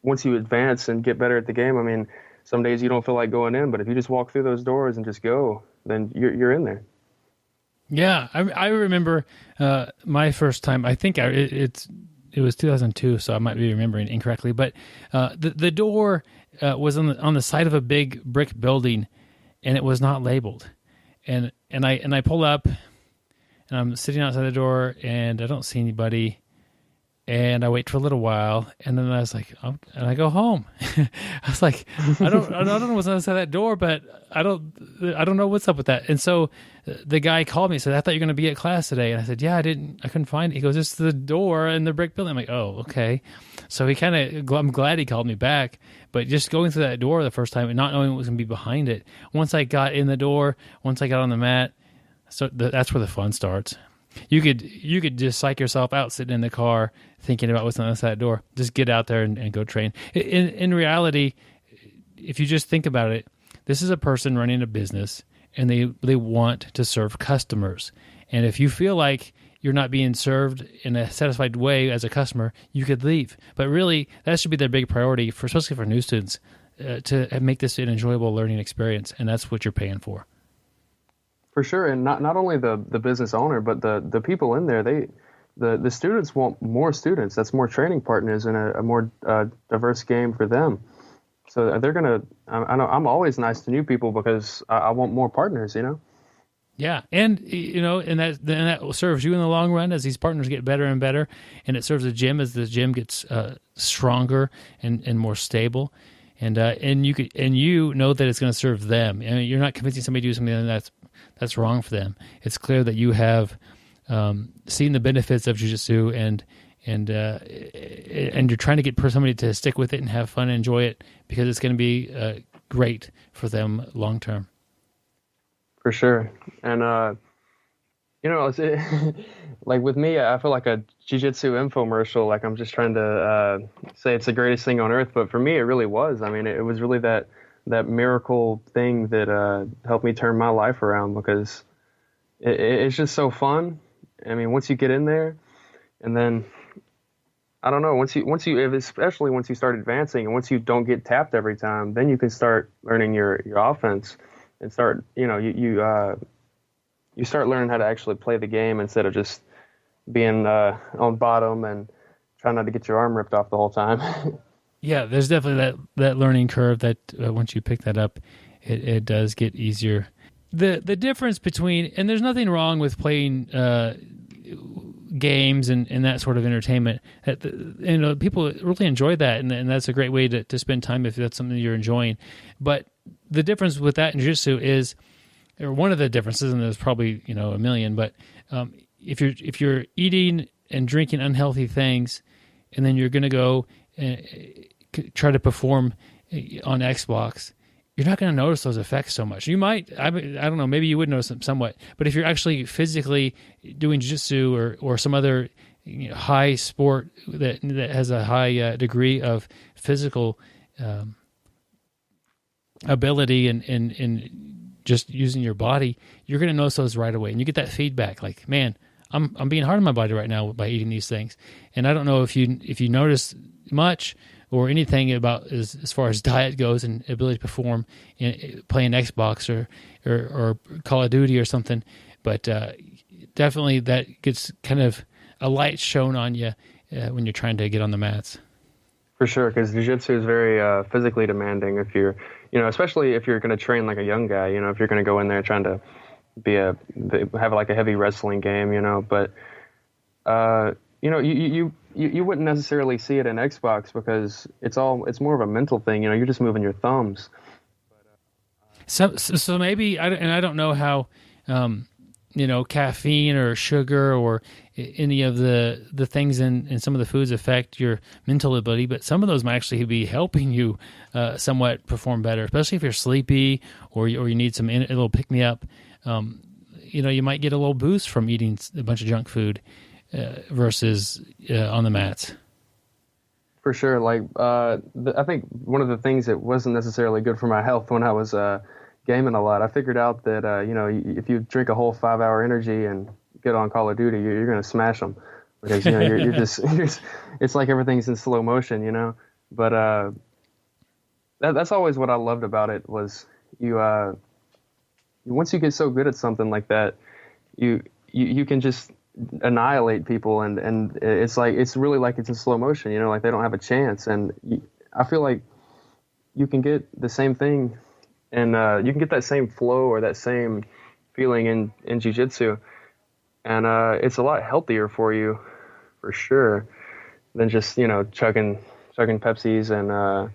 Speaker 6: once you advance and get better at the game, I mean, some days you don't feel like going in, but if you just walk through those doors and just go, then you're in there.
Speaker 3: Yeah, I remember my first time. I think it was 2002, so I might be remembering incorrectly. But the door was on the side of a big brick building, and it was not labeled. And I pull up, and I'm sitting outside the door, and I don't see anybody. And I wait for a little while, and then I was like, and I go home. I was like, I don't know what's outside that door, but I don't know what's up with that. And so the guy called me and said, I thought you were going to be at class today. And I said, yeah, I couldn't find it. He goes, it's the door in the brick building. I'm like, oh, okay. So I'm glad he called me back, but just going through that door the first time and not knowing what was going to be behind it. Once I got in the door, once I got on the mat, so that's where the fun starts. You could just psych yourself out sitting in the car thinking about what's on the side door. Just get out there and go train. In reality, if you just think about it, this is a person running a business, and they want to serve customers. And if you feel like you're not being served in a satisfied way as a customer, you could leave. But really, that should be their big priority, especially for new students, to make this an enjoyable learning experience. And that's what you're paying for.
Speaker 6: For sure, and not only the business owner, but the people in there. The students want more students. That's more training partners and a more diverse game for them. So they're gonna. I know I'm always nice to new people because I want more partners.
Speaker 3: Yeah, and and that serves you in the long run as these partners get better and better, and it serves the gym as the gym gets stronger and more stable. And you know that it's going to serve them. And you're not convincing somebody to do something that's wrong for them. It's clear that you have seen the benefits of jiu-jitsu and you're trying to get somebody to stick with it and have fun and enjoy it because it's going to be great for them long term.
Speaker 6: For sure, and like with me, I feel like a jiu-jitsu infomercial. Like I'm just trying to say it's the greatest thing on earth, but for me, it really was. I mean, it was really that miracle thing that helped me turn my life around because it's just so fun. I mean, once you get in there, and then I don't know, especially once you start advancing, and once you don't get tapped every time, then you can start learning your offense and start, you start learning how to actually play the game instead of just being on bottom and trying not to get your arm ripped off the whole time.
Speaker 3: Yeah, there's definitely that learning curve that once you pick that up, it does get easier. The difference between, and there's nothing wrong with playing games and that sort of entertainment. People really enjoy that, and that's a great way to spend time if that's something you're enjoying. But the difference with that in jiu-jitsu is, or one of the differences, and there's probably a million, but if you're eating and drinking unhealthy things, and then you're going to go try to perform on Xbox, you're not going to notice those effects so much. You might, I don't know, maybe you would notice them somewhat, but if you're actually physically doing jiu-jitsu or some other high sport that has a high degree of physical ability and just using your body, you're going to notice those right away. And you get that feedback like, man, I'm being hard on my body right now by eating these things. And I don't know if you notice much or anything about as far as diet goes and ability to perform in playing Xbox or Call of Duty or something. But definitely that gets kind of a light shown on you when you're trying to get on the mats.
Speaker 6: For sure, because jiu-jitsu is very physically demanding. If you're, especially if you're going to train like a young guy, if you're going to go in there trying to have like a heavy wrestling game, but you wouldn't necessarily see it in Xbox because it's more of a mental thing. You're just moving your thumbs.
Speaker 3: So maybe I don't know how caffeine or sugar or any of the things in some of the foods affect your mental ability, but some of those might actually be helping you somewhat perform better, especially if you're sleepy or you need a little pick me up. You might get a little boost from eating a bunch of junk food versus on the mats.
Speaker 6: For sure. Like, I think one of the things that wasn't necessarily good for my health when I was gaming a lot, I figured out that, if you drink a whole 5-hour energy and get on Call of Duty, you're going to smash them because, you're just it's like everything's in slow motion, but that's always what I loved about it was once you get so good at something like that, you can just annihilate people and it's really like it's in slow motion, like they don't have a chance. And I feel like you can get the same thing and you can get that same flow or that same feeling in jiu-jitsu, and it's a lot healthier for you for sure than just chugging Pepsis and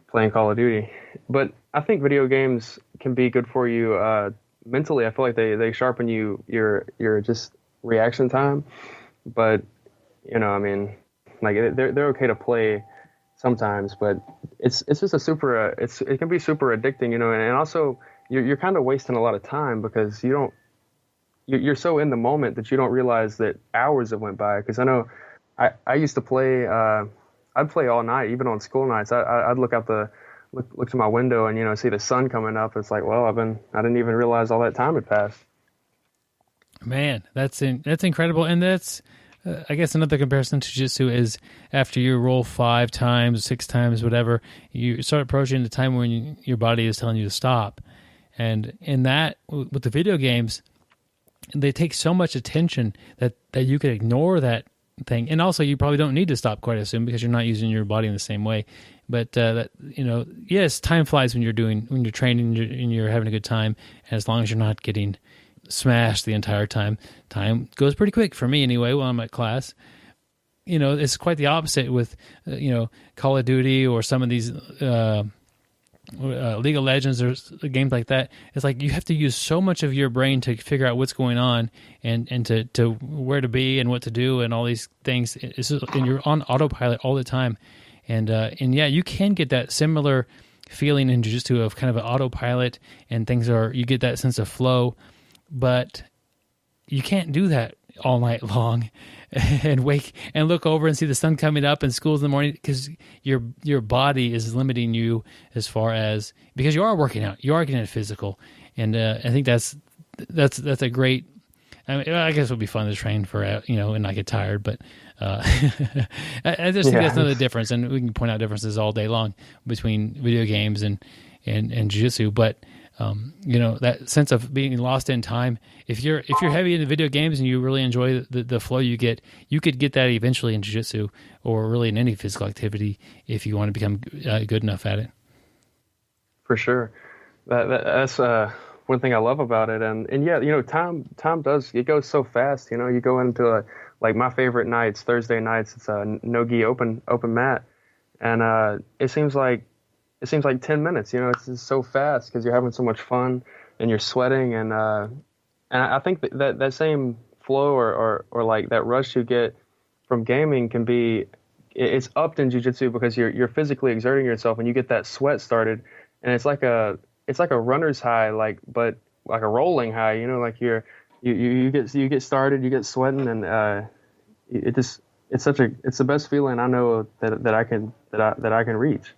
Speaker 6: playing Call of Duty. But I think video games can be good for you mentally. I feel like they sharpen your just reaction time, but like they're okay to play sometimes, but it's just it can be super addicting, and also you're kind of wasting a lot of time because you're so in the moment that you don't realize that hours have went by. Because I know I used to play, I'd play all night, even on school nights. I'd look out look to my window and see the sun coming up. It's like, well, I didn't even realize all that time had passed.
Speaker 3: Man, that's incredible. And that's I guess another comparison to jiu-jitsu is after you roll 5 times, 6 times, whatever, you start approaching the time when your body is telling you to stop. And in that, with the video games, they take so much attention that you could ignore that thing. And also, you probably don't need to stop quite as soon because you're not using your body in the same way. But yes, time flies when you're training and you're having a good time. And as long as you're not getting smashed the entire time goes pretty quick for me anyway while I'm at class. It's quite the opposite with Call of Duty or some of these League of Legends or games like that. It's like you have to use so much of your brain to figure out what's going on and to where to be and what to do and all these things. And you're on autopilot all the time. And yeah, you can get that similar feeling in jiu-jitsu of kind of an autopilot and you get that sense of flow, but you can't do that all night long and wake and look over and see the sun coming up and school's in the morning because your body is limiting you as far as, because you are working out, you are getting physical. And I think that's a great, I guess it would be fun to train for, and not get tired, but I just think that's another difference. And we can point out differences all day long between video games and jiu-jitsu, but that sense of being lost in time. If you're heavy into video games and you really enjoy the flow you could get that eventually in jiu-jitsu or really in any physical activity if you want to become good enough at it.
Speaker 6: For sure, that's one thing I love about it. And yeah, time it goes so fast. You go into like my favorite nights, Thursday nights. It's a no-gi open mat, and it seems like 10 minutes, it's just so fast because you're having so much fun and you're sweating. And I think that same flow or like that rush you get from gaming it's upped in jiu-jitsu because you're physically exerting yourself and you get that sweat started. And it's like a runner's high, but like a rolling high, like you get started, you get sweating, and it's the best feeling I know that I can reach.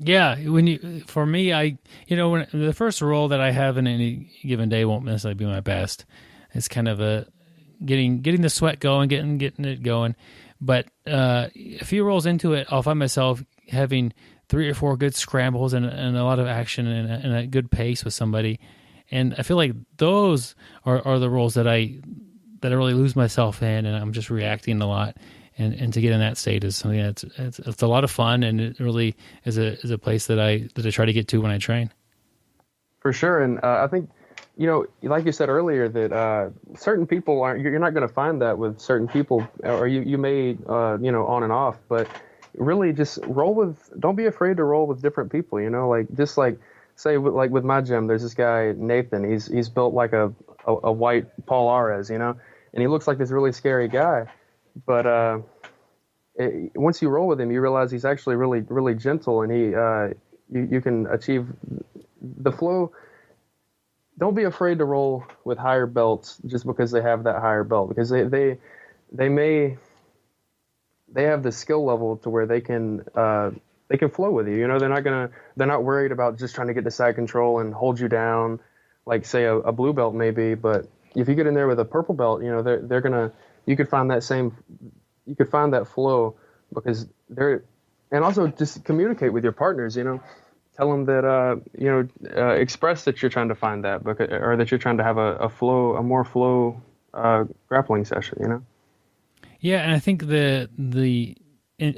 Speaker 3: Yeah, for me, when the first roll that I have in any given day won't necessarily be my best. It's kind of a getting the sweat going, getting it going. But a few rolls into it, I'll find myself having 3 or 4 good scrambles and a lot of action and a good pace with somebody. And I feel like those are the rolls that I really lose myself in, and I'm just reacting a lot. And to get in that state is something it's a lot of fun, and it really is a place that I try to get to when I train.
Speaker 6: For sure, and I think, like you said earlier, that certain people you're not going to find that with certain people, or you may on and off, but really just don't be afraid to roll with different people. Say with my gym, there's this guy Nathan. He's built like a white Paul Ares, and he looks like this really scary guy. But once you roll with him, you realize he's actually really, really gentle, and you can achieve the flow. Don't be afraid to roll with higher belts just because they have that higher belt, because they have the skill level to where they can flow with you. They're not worried about just trying to get the side control and hold you down, like say a blue belt maybe. But if you get in there with a purple belt, they're gonna. You could find that flow because and also just communicate with your partners, tell them that, express that you're trying to find that, or that you're trying to have a more flow grappling session,
Speaker 3: Yeah. And I think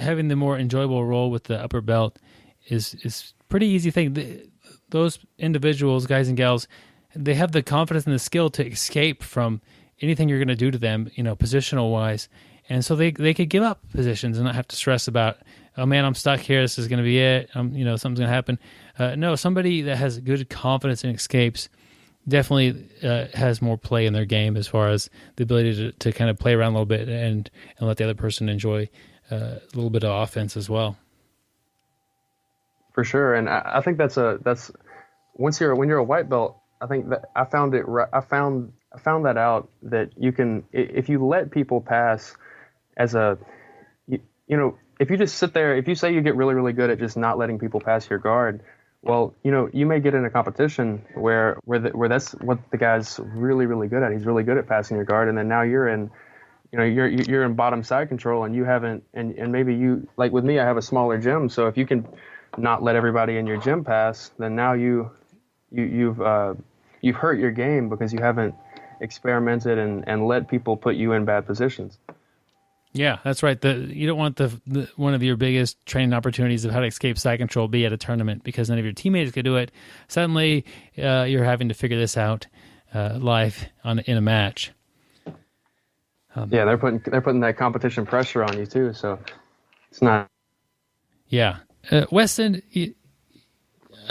Speaker 3: having the more enjoyable roll with the upper belt is pretty easy thing. Those individuals, guys and gals, they have the confidence and the skill to escape from anything you're going to do to them, positional wise. And so they could give up positions and not have to stress about, oh man, I'm stuck here. This is going to be it. Something's going to happen. No, somebody that has good confidence and escapes definitely has more play in their game as far as the ability to kind of play around a little bit and let the other person enjoy a little bit of offense as well.
Speaker 6: For sure. And I think that's when you're a white belt, I think that I found that out, that you can, if you let people pass if you just sit there, if you say you get really, really good at just not letting people pass your guard, well, you may get in a competition where that's what the guy's really, really good at. He's really good at passing your guard. And then now you're in, you're in bottom side control, and you haven't, and maybe you, like with me, I have a smaller gym. So if you can not let everybody in your gym pass, then now you've hurt your game because you haven't experimented and let people put you in bad positions.
Speaker 3: Yeah, that's right. You don't want the one of your biggest training opportunities of how to escape side control be at a tournament, because none of your teammates could do it. Suddenly, you're having to figure this out live in a match.
Speaker 6: Yeah, they're putting that competition pressure on you too. So it's not.
Speaker 3: Yeah, Weston,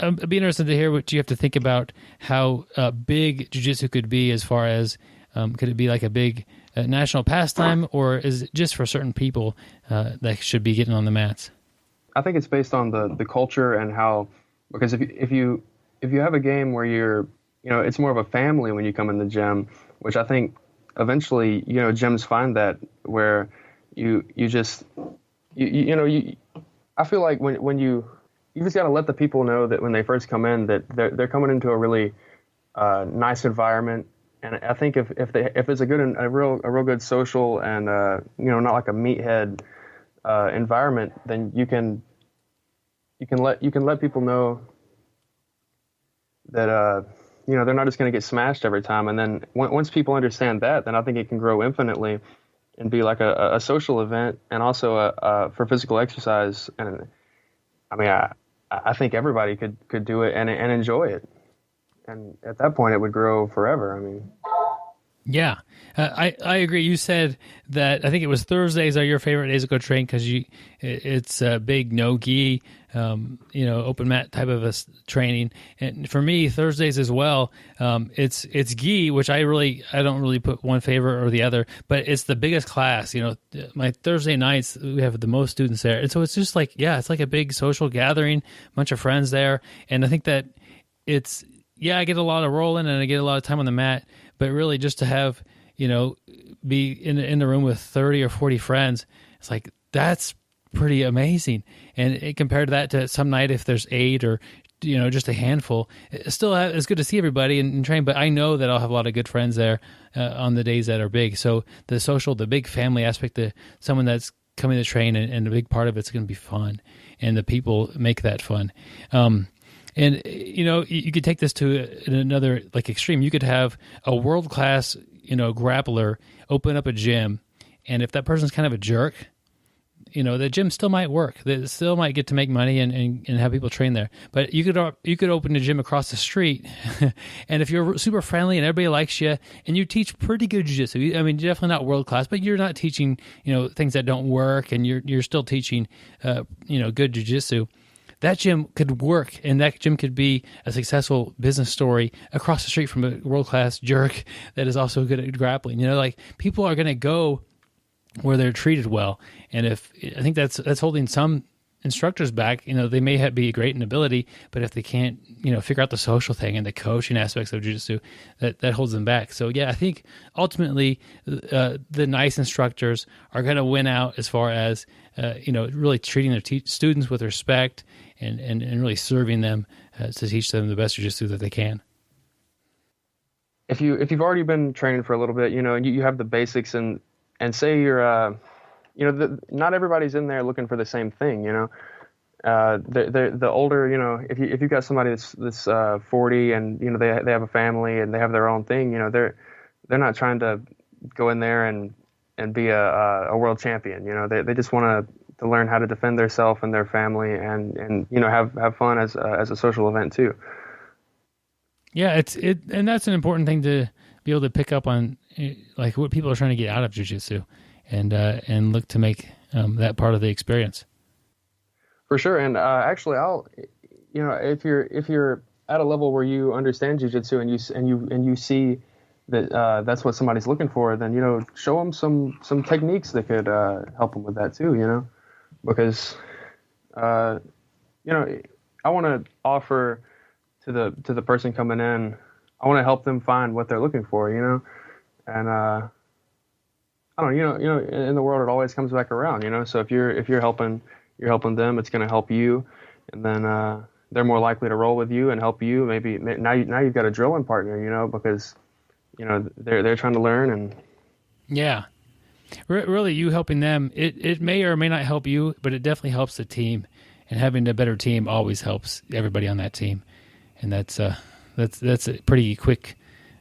Speaker 3: I'd be interested to hear what you have to think about how big jiu-jitsu could be, as far as could it be like a big national pastime, or is it just for certain people that should be getting on the mats?
Speaker 6: I think it's based on the culture and how, because if you have a game where you're, it's more of a family when you come in the gym, which I think eventually, gyms find that, where I feel like when you just got to let the people know that when they first come in, that they're coming into a really nice environment. And I think if it's a real good social and not like a meathead environment, then you can let people know that they're not just going to get smashed every time. And then once people understand that, then I think it can grow infinitely and be like a social event, and also for physical exercise. And I mean, I think everybody could do it and enjoy it. And at that point, it would grow forever. I mean,
Speaker 3: yeah, I agree. You said that I think it was Thursdays are your favorite days to go train because it's a big no gi, open mat type of a training. And for me, Thursdays as well, it's gi, which I don't really put one favorite or the other, but it's the biggest class. My Thursday nights, we have the most students there, and so it's just like, it's like a big social gathering, bunch of friends there, and I think that it's. Yeah, I get a lot of rolling and I get a lot of time on the mat, but really just to have, be in the room with 30 or 40 friends, it's like, that's pretty amazing. And compared to that, to some night if there's 8 or just a handful, it's still it's good to see everybody and train. But I know that I'll have a lot of good friends there on the days that are big. So the big family aspect, someone that's coming to train, and a big part of it's going to be fun, and the people make that fun. And you could take this to another extreme. You could have a world class grappler open up a gym, and if that person's kind of a jerk, the gym still might work. They still might get to make money and have people train there. But you could open a gym across the street, and if you're super friendly and everybody likes you, and you teach pretty good jiu-jitsu, I mean, definitely not world class, but you're not teaching things that don't work, and you're still teaching good jiu-jitsu. That gym could work, and that gym could be a successful business story across the street from a world class jerk that is also good at grappling. People are going to go where they're treated well. And I think that's holding some instructors back. They may be great in ability, but if they can't, figure out the social thing and the coaching aspects of jiu-jitsu, that holds them back. So yeah, I think ultimately the nice instructors are going to win out as far as, really treating their students with respect and really serving them to teach them the best jiu-jitsu that they can.
Speaker 6: If you've already been training for a little bit, and you have the basics and say you're, not everybody's in there looking for the same thing, the older, if you've got somebody that's 40 and, they have a family and they have their own thing, they're not trying to go in there and be a world champion. They just want to learn how to defend themselves and their family and have fun as a social event too.
Speaker 3: Yeah, and that's an important thing to be able to pick up on, like what people are trying to get out of jiu-jitsu, and look to make that part of the experience.
Speaker 6: For sure, and actually, if you're at a level where you understand jiu-jitsu and you see that that's what somebody's looking for, then show them some techniques that could help them with that too. Because I want to offer to the person coming in. I want to help them find what they're looking for, and I don't know, in the world it always comes back around, So if you're helping them, it's going to help you, and then they're more likely to roll with you and help you. Maybe now you've got a drilling partner, because they're trying to learn. And
Speaker 3: yeah, really, you helping them, it may or may not help you, but it definitely helps the team, and having a better team always helps everybody on that team, and that's a pretty quick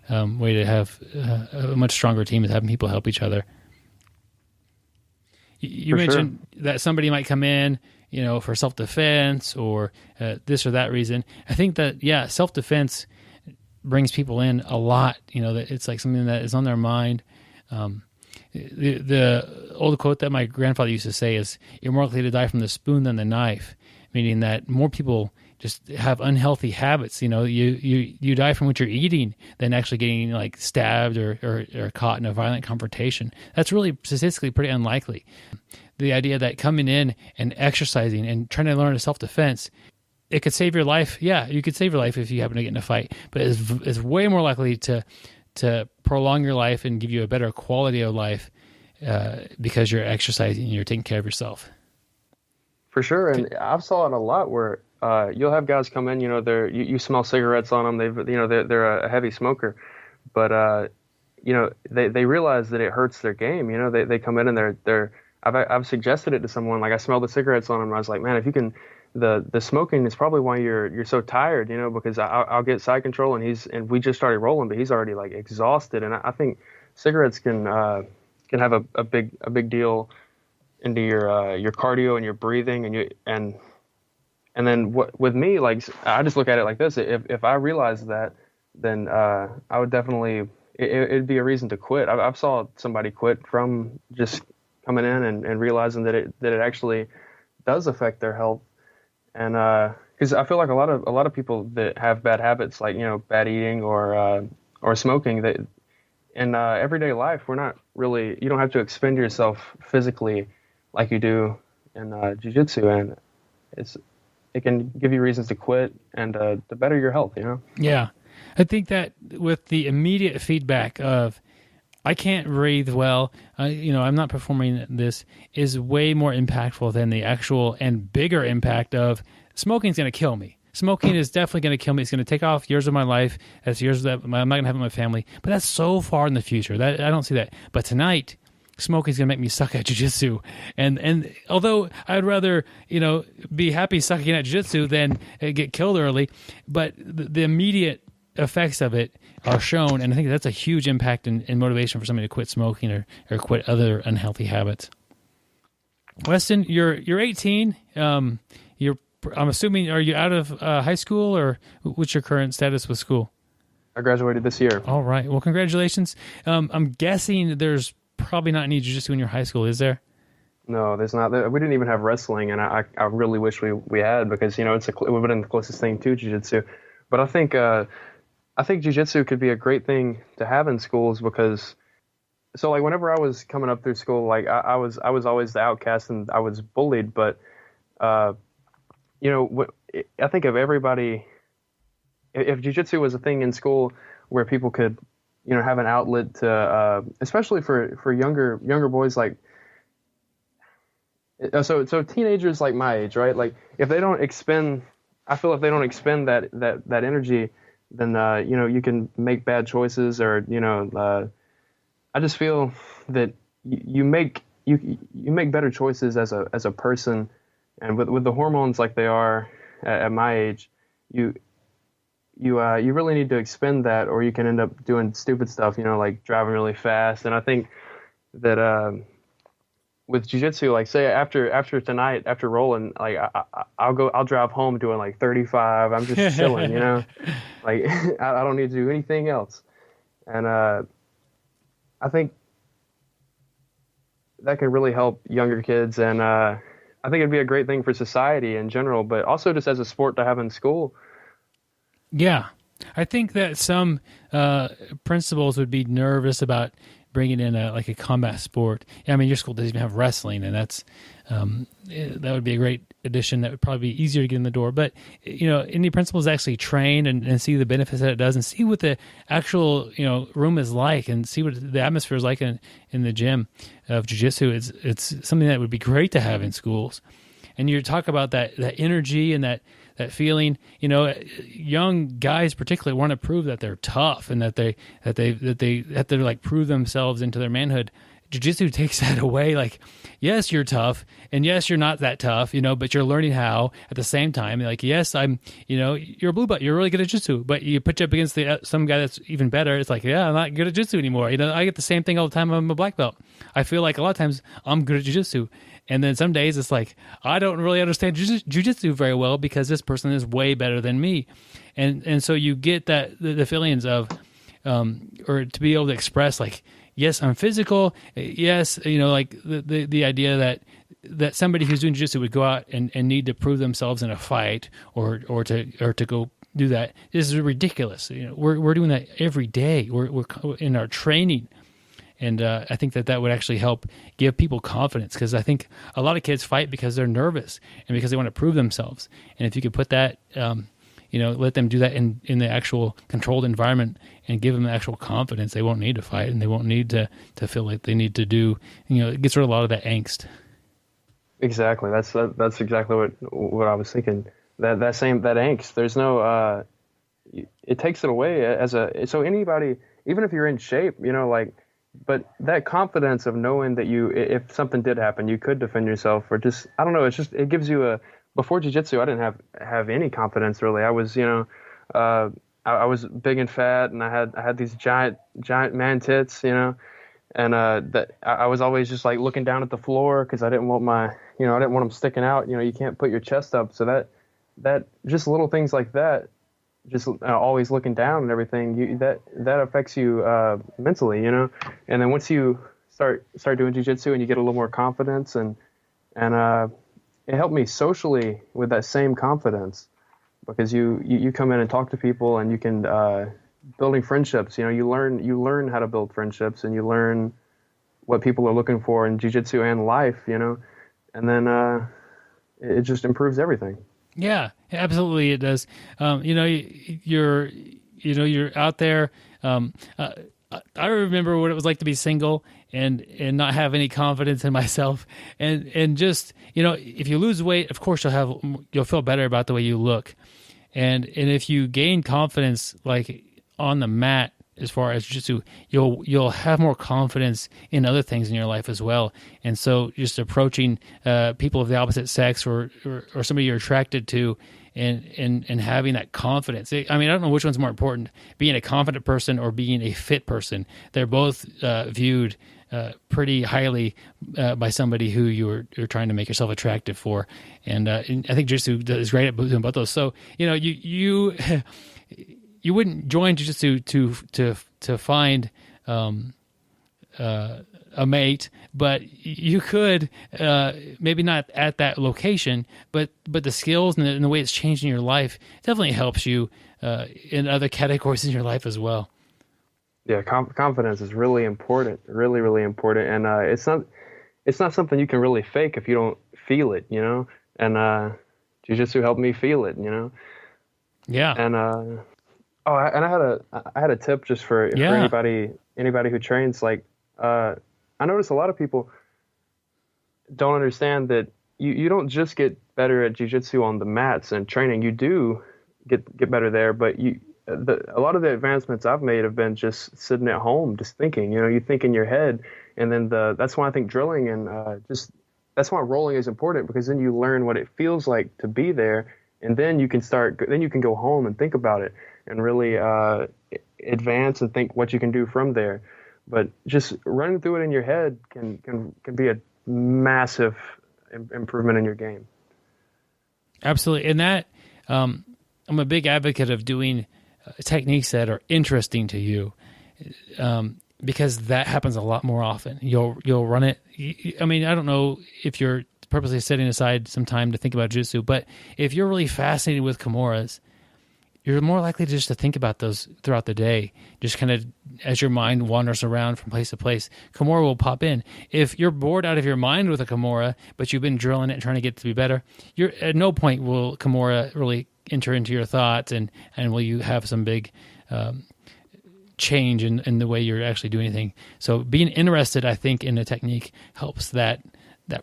Speaker 3: way to have a much stronger team, is having people help each other. You mentioned that somebody might come in, for self-defense or this or that reason. I think that, yeah, self-defense brings people in a lot, that it's like something that is on their mind. The old quote that my grandfather used to say is, "You're more likely to die from the spoon than the knife," meaning that more people just have unhealthy habits. You die from what you're eating than actually getting stabbed or caught in a violent confrontation. That's really statistically pretty unlikely. The idea that coming in and exercising and trying to learn a self-defense, it could save your life. Yeah, you could save your life if you happen to get in a fight, but it's way more likely to prolong your life and give you a better quality of life because you're exercising and you're taking care of yourself.
Speaker 6: For sure, and I've saw it a lot where you'll have guys come in, you smell cigarettes on them. They're a heavy smoker, but they realize that it hurts their game. They come in and I've suggested it to someone. Like, I smelled the cigarettes on them, and I was like, man, if you can, the smoking is probably why you're so tired. Because I'll get side control and we just started rolling, but he's already exhausted. And I think cigarettes can have a big deal into your cardio and your breathing and then with me, I just look at it like this. If I realized that, then I would definitely, it'd be a reason to quit. I've saw somebody quit from just coming in and realizing that it actually does affect their health. And because I feel like a lot of people that have bad habits, like bad eating or smoking, that in everyday life, we're not really, you don't have to expend yourself physically like you do in jiu-jitsu, and it can give you reasons to quit and to better your health.
Speaker 3: Yeah, I think that with the immediate feedback of, I can't breathe well, I'm not performing this, is way more impactful than the actual and bigger impact of smoking's going to kill me. Smoking is definitely going to kill me. It's going to take off years of my life. That's years that I'm not going to have in my family. But that's so far in the future. That I don't see that. But tonight, smoking is going to make me suck at jiu-jitsu. And although I'd rather, be happy sucking at jiu-jitsu than get killed early, but the immediate effects of it are shown. And I think that's a huge impact and motivation for somebody to quit smoking or quit other unhealthy habits. Weston, you're 18. I'm assuming, are you out of high school, or what's your current status with school?
Speaker 6: I graduated this year.
Speaker 3: All right. Well, congratulations. I'm guessing there's probably not any jiu-jitsu in your high school, is there?
Speaker 6: No, there's not. We didn't even have wrestling, and I really wish we had, because it would have been the closest thing to jiu-jitsu. But I think jiu-jitsu could be a great thing to have in schools, because so like whenever I was coming up through school, like I was always the outcast and I was bullied, but I think of everybody, if jiu-jitsu was a thing in school where people could, have an outlet to, especially for younger boys, like, so teenagers like my age, right? Like if they don't expend that energy, then, you can make bad choices, or, I just feel that you make better choices as a person. And with the hormones like they are at my age, you really need to expend that, or you can end up doing stupid stuff, like driving really fast. And I think that with jiu-jitsu, like say after tonight, after rolling, like I'll drive home doing like 35. I'm just chilling, like I don't need to do anything else. And I think that can really help younger kids, and I think it'd be a great thing for society in general, but also just as a sport to have in school.
Speaker 3: Yeah. I think that some principals would be nervous about bringing in a combat sport. I mean, your school doesn't even have wrestling, and that's that would be a great addition. That would probably be easier to get in the door. But, any principals actually train and see the benefits that it does, and see what the actual, room is like, and see what the atmosphere is like in the gym of jiu-jitsu. It's something that would be great to have in schools. And you talk about that energy and that feeling, young guys particularly want to prove that they're tough, and that they have to like prove themselves into their manhood. Jiu-jitsu takes that away. Like, yes, you're tough, and yes, you're not that tough, but you're learning how at the same time. Like, yes, you're a blue belt, you're really good at jiu-jitsu, but you put you up against some guy that's even better. It's like, yeah, I'm not good at jiu-jitsu anymore. I get the same thing all the time. I'm a black belt. I feel like a lot of times I'm good at jiu-jitsu. And then some days it's like, I don't really understand jiu-jitsu very well because this person is way better than me. And so you get that the feelings of, or to be able to express like, yes, I'm physical. Yes, like the idea that somebody who's doing jiu-jitsu would go out and need to prove themselves in a fight or to go do that. This is ridiculous. We're doing that every day. We're in our training. And I think that would actually help give people confidence, because I think a lot of kids fight because they're nervous and because they want to prove themselves. And if you could put that, let them do that in the actual controlled environment and give them the actual confidence, they won't need to fight, and they won't need to feel like they need to do, it gets rid of a lot of that angst.
Speaker 6: Exactly. That's exactly what I was thinking. That angst. There's no. It takes it away so anybody, even if you're in shape, but that confidence of knowing that if something did happen, you could defend yourself, or just, I don't know, it gives you before jiu-jitsu, I didn't have any confidence really. I was, I was big and fat, and I had these giant man tits, and that I was always just like looking down at the floor because I didn't want I didn't want them sticking out. You can't put your chest up. So that just little things like that, just always looking down and everything, that affects you mentally, and then once you start doing jiu-jitsu and you get a little more confidence, and it helped me socially with that same confidence, because you come in and talk to people, and you can building friendships, you learn how to build friendships, and you learn what people are looking for in jiu-jitsu and life, and then it just improves everything.
Speaker 3: Yeah, absolutely, it does. You're out there. I remember what it was like to be single and not have any confidence in myself, and just, if you lose weight, of course you'll feel better about the way you look, and if you gain confidence like on the mat as far as jiu-jitsu, you'll have more confidence in other things in your life as well. And so just approaching people of the opposite sex or somebody you're attracted to, and having that confidence. I mean, I don't know which one's more important, being a confident person or being a fit person. They're both viewed pretty highly by somebody who you're trying to make yourself attractive for. And I think jiu-jitsu is great at doing both those. So, you wouldn't join jiu-jitsu to find a mate, but you could, maybe not at that location, but the skills and the way it's changed in your life definitely helps you in other categories in your life as well.
Speaker 6: Yeah, confidence is really important, really, really important, and it's not something you can really fake if you don't feel it, And jiu-jitsu helped me feel it,
Speaker 3: Yeah.
Speaker 6: And I had a tip just for anybody who trains. Like, I notice a lot of people don't understand that you don't just get better at jiu-jitsu on the mats and training. You do get better there, but a lot of the advancements I've made have been just sitting at home, just thinking. You think in your head, and then that's why I think drilling and that's why rolling is important, because then you learn what it feels like to be there, and then you can go home and think about it and really advance and think what you can do from there. But just running through it in your head can be a massive improvement in your game.
Speaker 3: Absolutely. And that, I'm a big advocate of doing techniques that are interesting to you, because that happens a lot more often. You'll run it. I mean, I don't know if you're purposely setting aside some time to think about jiu-jitsu, but if you're really fascinated with Kimuras, you're more likely just to think about those throughout the day, just kind of as your mind wanders around from place to place. Kimura will pop in. If you're bored out of your mind with a Kimura, but you've been drilling it and trying to get it to be better, you're at no point will Kimura really enter into your thoughts, and will you have some big change in the way you're actually doing anything. So being interested, I think, in a technique helps that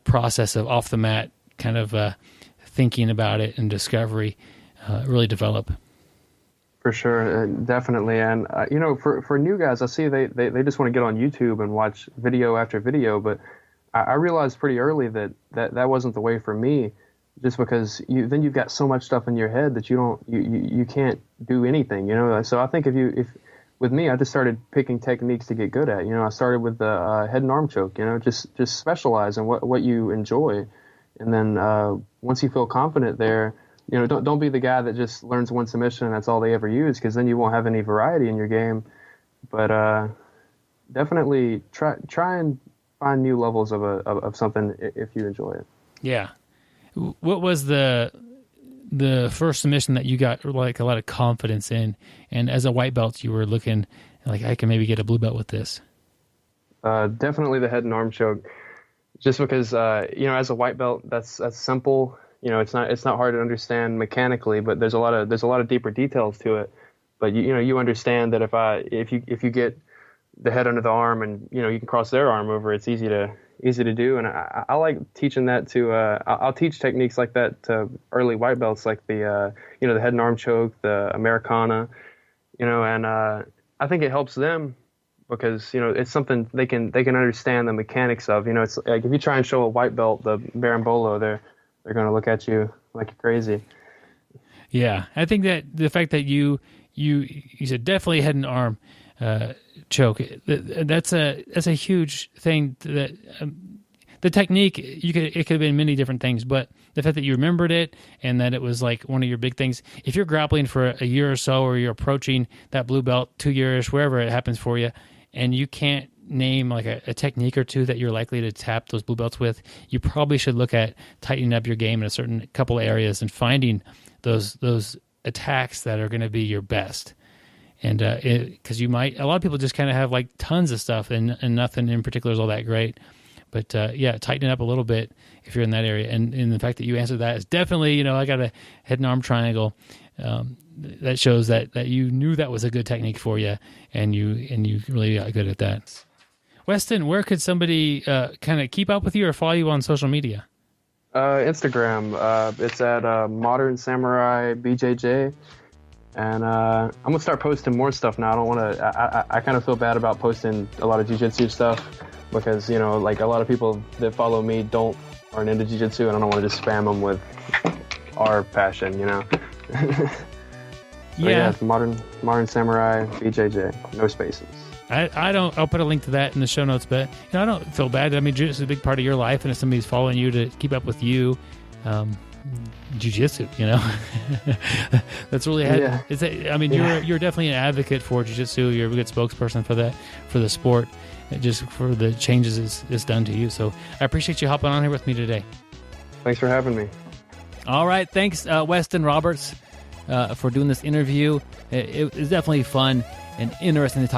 Speaker 3: process of off the mat kind of thinking about it and discovery really develop.
Speaker 6: For sure, definitely. And, for new guys, I see they just want to get on YouTube and watch video after video. But I realized pretty early that wasn't the way for me, just because then you've got so much stuff in your head that you can't do anything, So I think if with me, I just started picking techniques to get good at. I started with the head and arm choke, just specialize in what you enjoy. And then once you feel confident there, don't be the guy that just learns one submission and that's all they ever use, because then you won't have any variety in your game. But definitely try and find new levels of something if you enjoy it.
Speaker 3: Yeah. What was the first submission that you got like a lot of confidence in, and as a white belt you were looking like, I can maybe get a blue belt with this?
Speaker 6: Definitely the head and arm choke, just because as a white belt that's simple. It's not hard to understand mechanically, but there's a lot of deeper details to it. But you understand that if you get the head under the arm and you can cross their arm over, it's easy to do. And I like teaching that to I'll teach techniques like that to early white belts, like the the head and arm choke, the Americana, and I think it helps them because it's something they can understand the mechanics of. It's like if you try and show a white belt the Berimbolo, they're going to look at you like you're crazy.
Speaker 3: Yeah, I think that the fact that you said definitely head and arm choke, that's a huge thing. That the technique, it could have been many different things, but the fact that you remembered it and that it was like one of your big things. If you're grappling for a year or so, or you're approaching that blue belt 2 years, wherever it happens for you, and you can't name like a technique or two that you're likely to tap those blue belts with, you probably should look at tightening up your game in a certain couple of areas and finding those attacks that are going to be your best. And because a lot of people just kind of have like tons of stuff and nothing in particular is all that great. But tighten it up a little bit if you're in that area. And the fact that you answered that is definitely, I got a head and arm triangle. that shows that you knew that was a good technique for you, and you really got good at that. Weston, where could somebody kind of keep up with you or follow you on social media?
Speaker 6: Instagram. It's at Modern Samurai BJJ. And I'm gonna start posting more stuff now. I don't want to. I kind of feel bad about posting a lot of jiu-jitsu stuff because like a lot of people that follow me aren't into jiu-jitsu, and I don't want to just spam them with our passion. Yeah, it's Modern Samurai BJJ, no spaces.
Speaker 3: I'll put a link to that in the show notes, but I don't feel bad. I mean, jiu-jitsu is a big part of your life, and if somebody's following you to keep up with you. Jiu-jitsu, that's really
Speaker 6: yeah.
Speaker 3: You're definitely an advocate for jiu-jitsu. You're a good spokesperson for the sport, just for the changes it's done to you. So I appreciate you hopping on here with me today.
Speaker 6: Thanks for having me.
Speaker 3: All right, thanks Weston Roberts for doing this interview. It was definitely fun and interesting to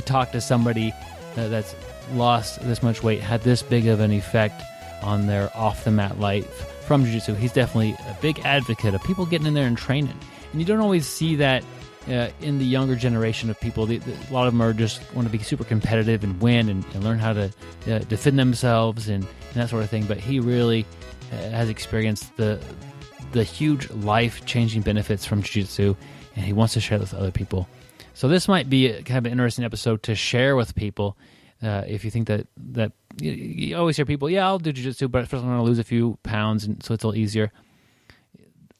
Speaker 3: talk to somebody that's lost this much weight, had this big of an effect on their off the mat life from jiu-jitsu. He's definitely a big advocate of people getting in there and training. And you don't always see that in the younger generation of people. A lot of them are just want to be super competitive and win and learn how to defend themselves and that sort of thing. But he really has experienced the huge life-changing benefits from jiu-jitsu, and he wants to share this with other people. So this might be kind of an interesting episode to share with people. If you think that you always hear people, I'll do jiu-jitsu, but first I'm going to lose a few pounds, and so it's a little easier.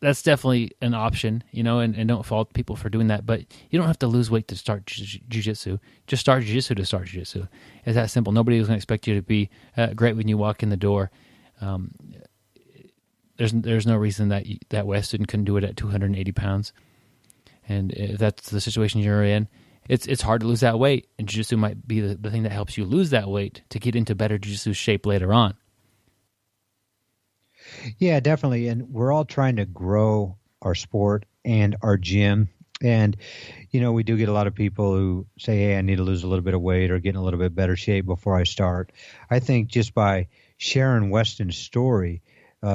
Speaker 3: That's definitely an option, and don't fault people for doing that. But you don't have to lose weight to start jiu-jitsu. Just start jiu-jitsu to start jiu-jitsu. It's that simple. Nobody is going to expect you to be great when you walk in the door. There's no reason that Weston couldn't do it at 280 pounds. And if that's the situation you're in, it's hard to lose that weight, and jiu-jitsu might be the thing that helps you lose that weight to get into better jiu-jitsu shape later on.
Speaker 4: Yeah, definitely. And we're all trying to grow our sport and our gym. And, we do get a lot of people who say, hey, I need to lose a little bit of weight or get in a little bit better shape before I start. I think just by sharing Weston's story,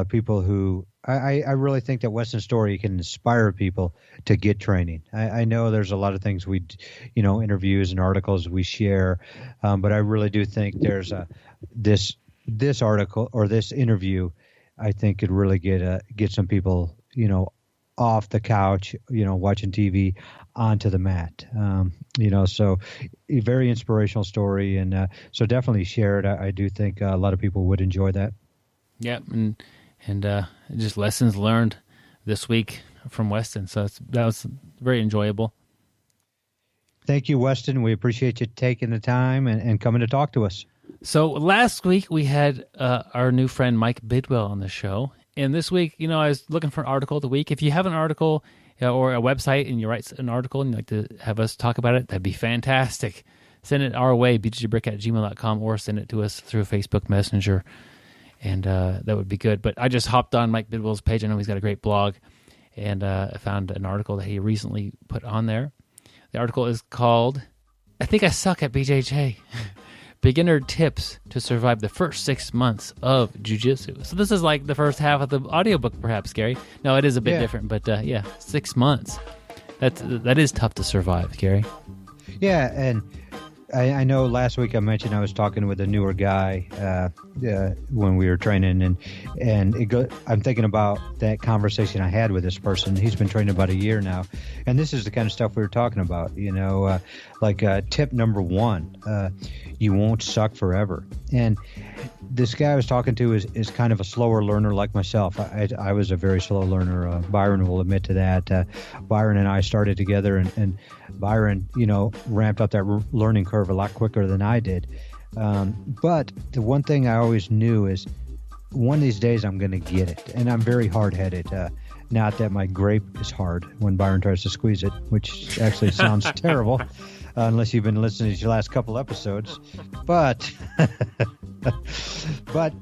Speaker 4: people who I really think that Weston's story can inspire people to get training. I know there's a lot of things interviews and articles we share, but I really do think there's this article or this interview, I think could really get some people, off the couch, watching TV onto the mat. So a very inspirational story, and so definitely share it. I do think a lot of people would enjoy that.
Speaker 3: Yeah, and just lessons learned this week from Weston. So that was very enjoyable.
Speaker 4: Thank you, Weston. We appreciate you taking the time and coming to talk to us.
Speaker 3: So last week we had our new friend Mike Bidwell on the show. And this week, I was looking for an article of the week. If you have an article or a website and you write an article and you'd like to have us talk about it, that'd be fantastic. Send it our way, bjjbrick@gmail.com, or send it to us through Facebook Messenger. And that would be good. But I just hopped on Mike Bidwell's page. I know he's got a great blog. And I found an article that he recently put on there. The article is called, I Think I Suck at BJJ. Beginner Tips to Survive the First 6 Months of Jiu-Jitsu. So this is like the first half of the audiobook, perhaps, Gary. No, it is a bit different. But 6 months. That is tough to survive, Gary.
Speaker 4: Yeah, and I know last week I mentioned I was talking with a newer guy when we were training, and I'm thinking about that conversation I had with this person. He's been training about a year now, and this is the kind of stuff we were talking about. Tip number 1, you won't suck forever. And this guy I was talking to is kind of a slower learner like myself. I was a very slow learner. Byron will admit to that. Byron and I started together, and Byron, ramped up that learning curve a lot quicker than I did. But the one thing I always knew is one of these days I'm going to get it. And I'm very hard-headed. Not that my grape is hard when Byron tries to squeeze it, which actually sounds terrible. Unless you've been listening to your last couple episodes. But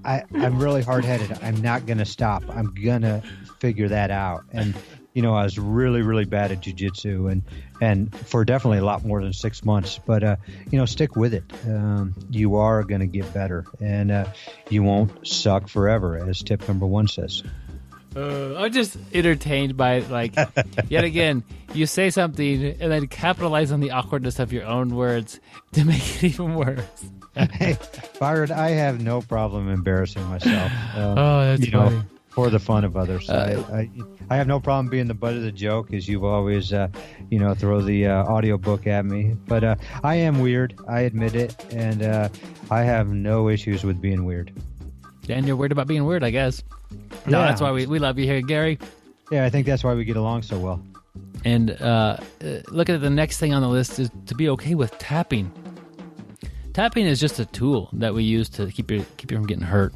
Speaker 4: I'm really hard-headed. I'm not going to stop. I'm going to figure that out. And, I was really, really bad at jiu-jitsu and for definitely a lot more than 6 months. But, stick with it. You are going to get better. And you won't suck forever, as tip number 1 says.
Speaker 3: I'm just entertained by, like, yet again, you say something and then capitalize on the awkwardness of your own words to make it even worse.
Speaker 4: Hey, Byron, I have no problem embarrassing myself.
Speaker 3: That's funny.
Speaker 4: For the fun of others. I have no problem being the butt of the joke, as you've always, throw the audiobook at me. But I am weird. I admit it. And I have no issues with being weird.
Speaker 3: And you're weird about being weird, I guess. No, that's why we love you here, Gary.
Speaker 4: Yeah, I think that's why we get along so well.
Speaker 3: And look at the next thing on the list is to be okay with tapping. Tapping is just a tool that we use to keep you from getting hurt.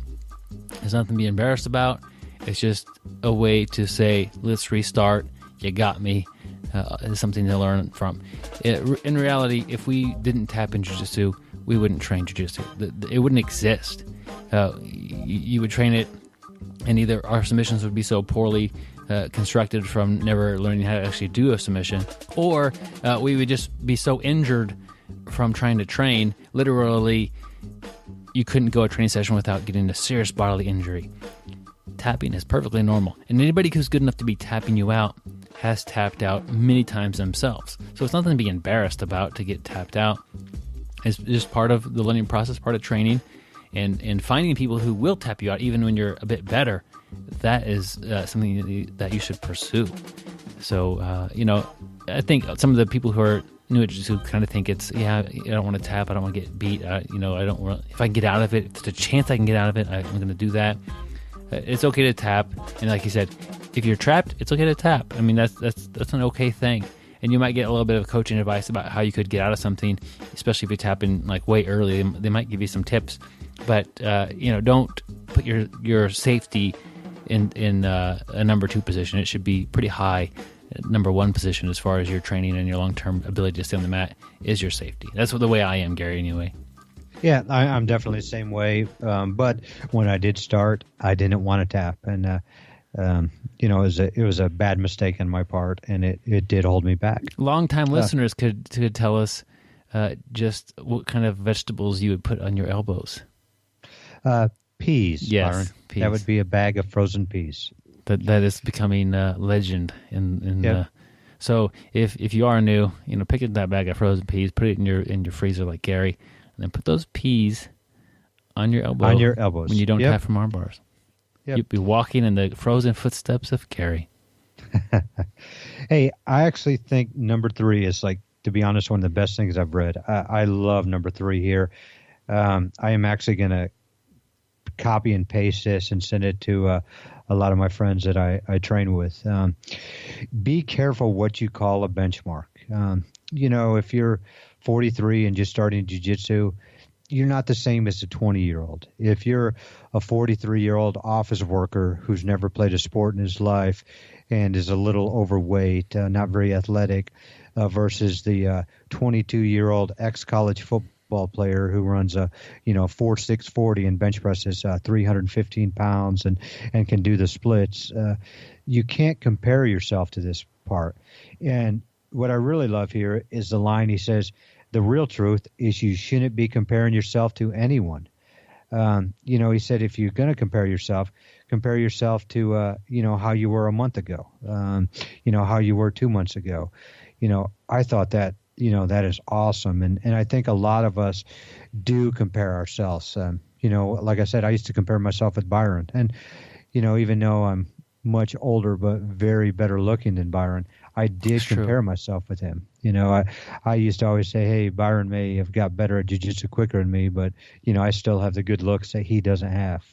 Speaker 3: There's nothing to be embarrassed about. It's just a way to say, let's restart. You got me. It's something to learn from. In reality, if we didn't tap in jiu-jitsu, we wouldn't train jiu-jitsu. It wouldn't exist. You would train it, and either our submissions would be so poorly constructed from never learning how to actually do a submission, or we would just be so injured from trying to train. Literally, you couldn't go a training session without getting a serious bodily injury. Tapping is perfectly normal, and anybody who's good enough to be tapping you out has tapped out many times themselves. So it's nothing to be embarrassed about to get tapped out. It's just part of the learning process, part of training, and finding people who will tap you out even when you're a bit better. That is something that you should pursue. So I think some of the people who are new at jiu-jitsu kind of think it's, I don't want to tap, I don't want to get beat, I don't want, if I can get out of it, if there's a chance I can get out of it, I'm going to do that. It's okay to tap, and like you said, if you're trapped, it's okay to tap. I mean, that's an okay thing, and you might get a little bit of coaching advice about how you could get out of something, especially if you're tapping like way early. They might give you some tips, but don't put your safety in a number 2 position. It should be pretty high. Number 1 position as far as your training and your long-term ability to stay on the mat is your safety. That's the way I am, Gary, anyway.
Speaker 4: Yeah, I'm definitely the same way. But when I did start, I didn't want to tap, and it was a bad mistake on my part, and it did hold me back.
Speaker 3: Long-time listeners could tell us just what kind of vegetables you would put on your elbows.
Speaker 4: Peas.
Speaker 3: Yes,
Speaker 4: Byron.
Speaker 3: peas.
Speaker 4: That would be a bag of frozen peas.
Speaker 3: That is becoming legend in so if you are new, pick up that bag of frozen peas, put it in your freezer like Gary, and then put those peas on your elbow.
Speaker 4: On your elbows.
Speaker 3: When you don't tap from arm bars.
Speaker 4: Yep.
Speaker 3: You'd be walking in the frozen footsteps of Gary.
Speaker 4: Hey, I actually think number 3 is, like, to be honest, one of the best things I've read. I love number 3 here. I am actually going to copy and paste this and send it to a lot of my friends that I train with. Be careful what you call a benchmark. If you're 43 and just starting jiu-jitsu, you're not the same as a 20-year-old. If you're a 43-year-old office worker who's never played a sport in his life and is a little overweight, not very athletic, versus the 22-year-old ex-college football player who runs a 4.640 and bench presses 315 pounds and can do the splits, you can't compare yourself to this part. And what I really love here is the line he says, the real truth is you shouldn't be comparing yourself to anyone. He said, if you're going to compare yourself to, how you were a month ago, how you were 2 months ago. I thought that, that is awesome. And I think a lot of us do compare ourselves. Like I said, I used to compare myself with Byron. And, even though I'm much older but very better looking than Byron, I did compare myself with him. I used to always say, hey, Byron may have got better at jiu-jitsu quicker than me, but, I still have the good looks that he doesn't have.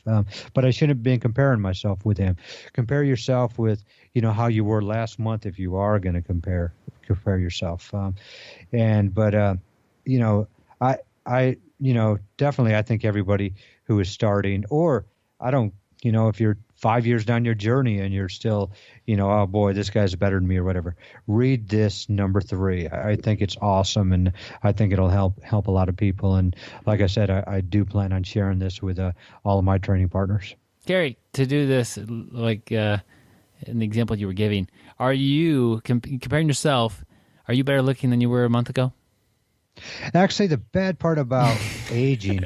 Speaker 4: But I shouldn't have been comparing myself with him. Compare yourself with, how you were last month if you are going to compare yourself. Definitely I think everybody who is starting, or if you're 5 years down your journey and you're still, oh boy, this guy's better than me or whatever, read this number 3. I think it's awesome, and I think it'll help a lot of people. And like I said, I do plan on sharing this with all of my training partners.
Speaker 3: Gary, to do this, like in the example you were giving, are you comparing yourself? Are you better looking than you were a month ago?
Speaker 4: Actually, the bad part about aging,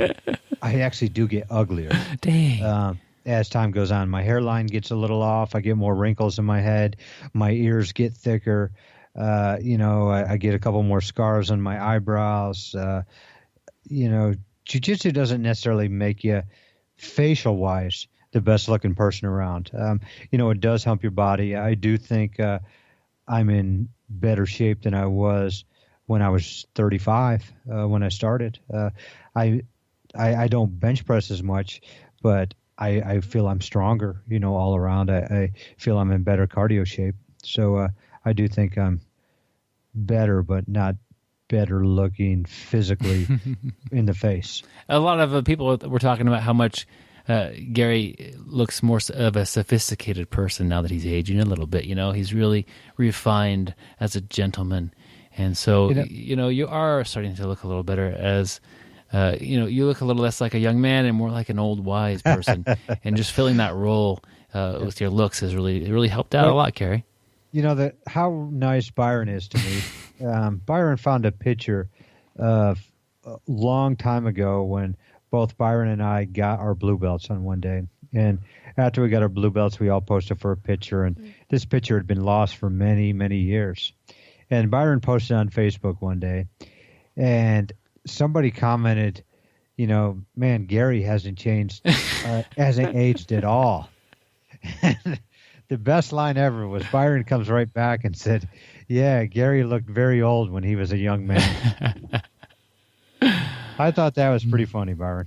Speaker 4: I actually do get uglier.
Speaker 3: Dang.
Speaker 4: as time goes on. My hairline gets a little off. I get more wrinkles in my head. My ears get thicker. I get a couple more scars on my eyebrows. Jiu-jitsu doesn't necessarily make you facial-wise the best-looking person around. It does hump your body. I do think I'm in better shape than I was when I was 35, when I started. I don't bench press as much, but I feel I'm stronger, all around. I feel I'm in better cardio shape. So I do think I'm better, but not better looking physically in the face.
Speaker 3: A lot of people were talking about how much Gary looks more of a sophisticated person now that he's aging a little bit. He's really refined as a gentleman. And so, you are starting to look a little better as, you look a little less like a young man and more like an old, wise person. And just filling that role with your looks has really helped out a lot, Gary.
Speaker 4: How nice Byron is to me. Byron found a picture of a long time ago when both Byron and I got our blue belts on one day. And after we got our blue belts, we all posted for a picture. And this picture had been lost for many, many years. And Byron posted on Facebook one day. And somebody commented, man, Gary hasn't changed, hasn't aged at all. The best line ever was Byron comes right back and said, yeah, Gary looked very old when he was a young man. I thought that was pretty funny, Byron.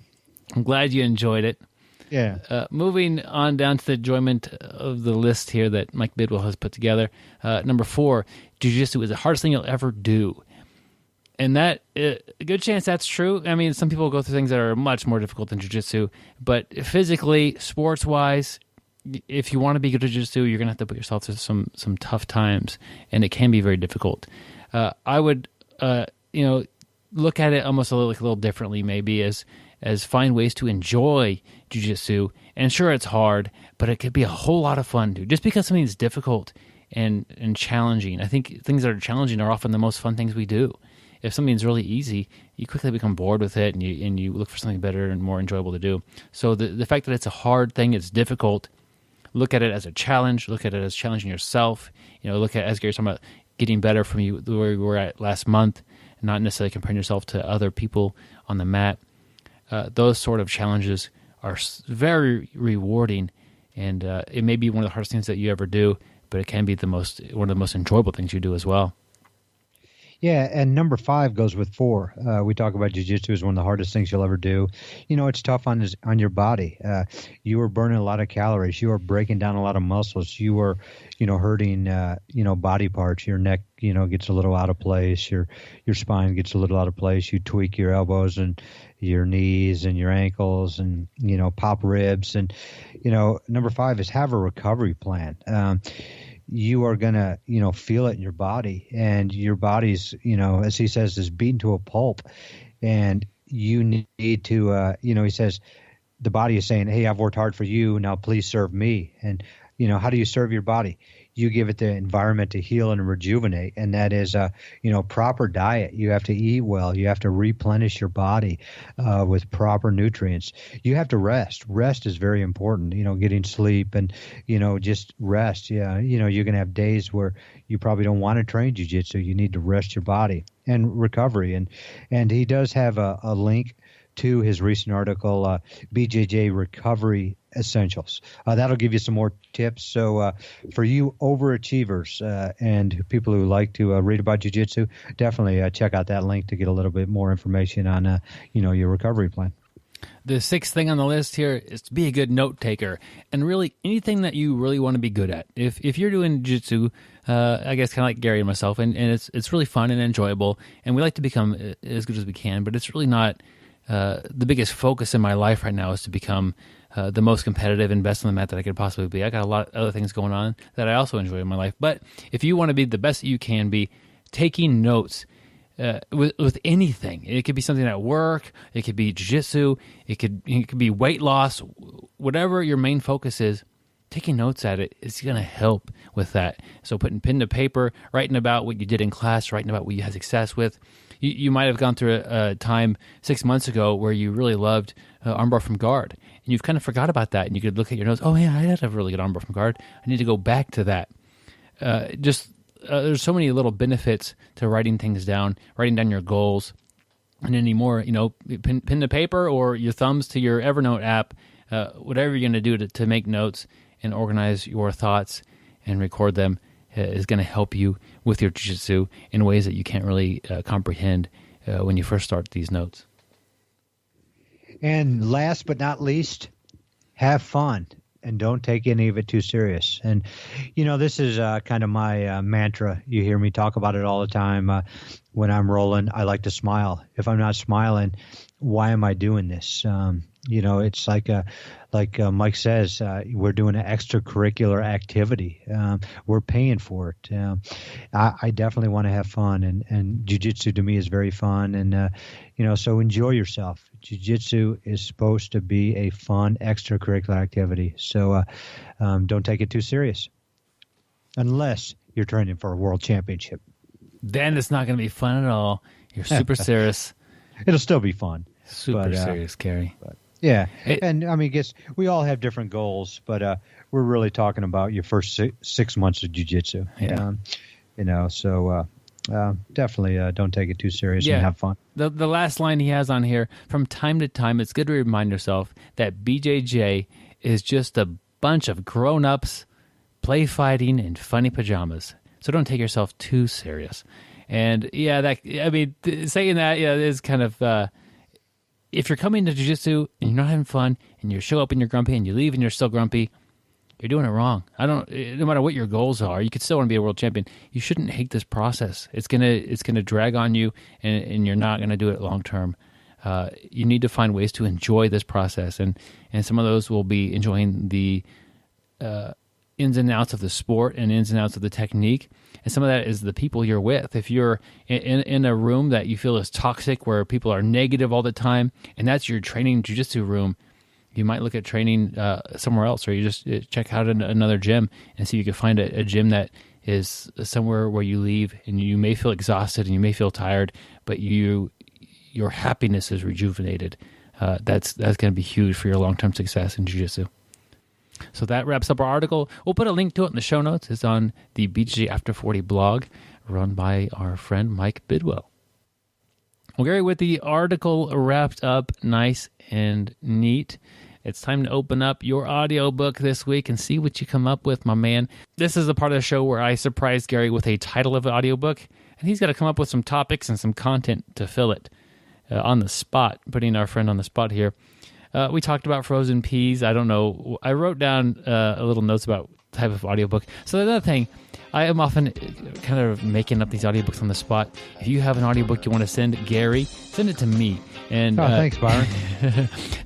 Speaker 3: I'm glad you enjoyed it.
Speaker 4: Yeah.
Speaker 3: Moving on down to the enjoyment of the list here that Mike Bidwell has put together. Number 4, jiu-jitsu is the hardest thing you'll ever do. And that, a good chance that's true. I mean, some people go through things that are much more difficult than jiu-jitsu, but physically, sports-wise, if you want to be good at jiu-jitsu, you're going to have to put yourself through some tough times, and it can be very difficult. I would, look at it almost a little differently, maybe as find ways to enjoy jiu-jitsu. And sure, it's hard, but it could be a whole lot of fun too. Just because something's difficult and challenging, I think things that are challenging are often the most fun things we do. If something's really easy, you quickly become bored with it, and you look for something better and more enjoyable to do. So the fact that it's a hard thing, it's difficult. Look at it as a challenge. Look at it as challenging yourself. Look at, as Gary's talking about, getting better from where you were at last month, and not necessarily comparing yourself to other people on the mat. Those sort of challenges are very rewarding, and it may be one of the hardest things that you ever do, but it can be one of the most enjoyable things you do as well.
Speaker 4: Yeah, and number 5 goes with 4. We talk about jiu-jitsu as one of the hardest things you'll ever do. It's tough on your body. You are burning a lot of calories. You are breaking down a lot of muscles. You are, hurting, body parts. Your neck, gets a little out of place. Your spine gets a little out of place. You tweak your elbows and your knees and your ankles and, pop ribs. And, number 5 is have a recovery plan. You are going to, feel it in your body, and your body's, as he says, is beaten to a pulp, and you need to, he says, the body is saying, hey, I've worked hard for you. Now please serve me. And, how do you serve your body? You give it the environment to heal and rejuvenate, and that is, proper diet. You have to eat well. You have to replenish your body with proper nutrients. You have to rest. Rest is very important, getting sleep and, just rest. Yeah, you're going to have days where you probably don't want to train jiu-jitsu. You need to rest your body and recovery. And he does have a link to his recent article, BJJ Recovery Essentials. That'll give you some more tips. So for you overachievers and people who like to read about jiu-jitsu, definitely check out that link to get a little bit more information on, your recovery plan.
Speaker 3: The 6th thing on the list here is to be a good note taker, and really anything that you really want to be good at. If you're doing jiu-jitsu, I guess kind of like Gary and myself, and it's really fun and enjoyable, and we like to become as good as we can, but it's really not the biggest focus in my life right now is to become the most competitive and best on the mat that I could possibly be. I got a lot of other things going on that I also enjoy in my life. But if you want to be the best that you can be, taking notes with anything. It could be something at work. It could be jiu-jitsu. It could be weight loss. Whatever your main focus is, taking notes at it is going to help with that. So putting pen to paper, writing about what you did in class, writing about what you had success with. You might have gone through a time 6 months ago where you really loved armbar from guard, and you've kind of forgot about that, and you could look at your notes, oh yeah, I had a really good armbar from guard. I need to go back to that. There's so many little benefits to writing things down, writing down your goals, and anymore, pen to paper or your thumbs to your Evernote app, whatever you're going to do to make notes and organize your thoughts and record them is going to help you with your jiu-jitsu in ways that you can't really comprehend when you first start these notes.
Speaker 4: And last but not least, have fun and don't take any of it too serious. And, this is kind of my mantra. You hear me talk about it all the time. When I'm rolling, I like to smile. If I'm not smiling, why am I doing this? It's like Mike says, we're doing an extracurricular activity. We're paying for it. I definitely want to have fun, and jiu-jitsu to me is very fun. And, so enjoy yourself. Jiu-jitsu is supposed to be a fun extracurricular activity. So don't take it too serious unless you're training for a world championship.
Speaker 3: Then it's not going to be fun at all. You're super serious.
Speaker 4: It'll still be fun.
Speaker 3: Super serious, Gary.
Speaker 4: Yeah, and I mean, we all have different goals, but we're really talking about your first 6 months of jiu-jitsu.
Speaker 3: Yeah.
Speaker 4: So definitely don't take it too serious and have fun.
Speaker 3: The last line he has on here, from time to time, it's good to remind yourself that BJJ is just a bunch of grown-ups play fighting in funny pajamas. So don't take yourself too serious. And saying that is kind of... if you're coming to jiu-jitsu and you're not having fun and you show up and you're grumpy and you leave and you're still grumpy, you're doing it wrong. No matter what your goals are, you could still want to be a world champion. You shouldn't hate this process. It's gonna drag on you, and you're not gonna do it long term. You need to find ways to enjoy this process, and some of those will be enjoying the ins and outs of the sport and ins and outs of the technique. And some of that is the people you're with. If you're in a room that you feel is toxic, where people are negative all the time, and that's your training jiu-jitsu room, you might look at training somewhere else, or you just check out another gym and see if you can find a gym that is somewhere where you leave and you may feel exhausted and you may feel tired, but your happiness is rejuvenated. That's going to be huge for your long-term success in jiu-jitsu. So that wraps up our article. We'll put a link to it in the show notes. It's on the BJJ After 40 blog, run by our friend Mike Bidwell. Well, Gary, with the article wrapped up nice and neat, it's time to open up your audiobook this week and see what you come up with, my man. This is the part of the show where I surprise Gary with a title of an audiobook, and he's got to come up with some topics and some content to fill it on the spot, putting our friend on the spot here. We talked about frozen peas. I don't know. I wrote down a little notes about type of audiobook. So another thing, I am often kind of making up these audiobooks on the spot. If you have an audiobook you want to send Gary, send it to me. And
Speaker 4: thanks, Byron.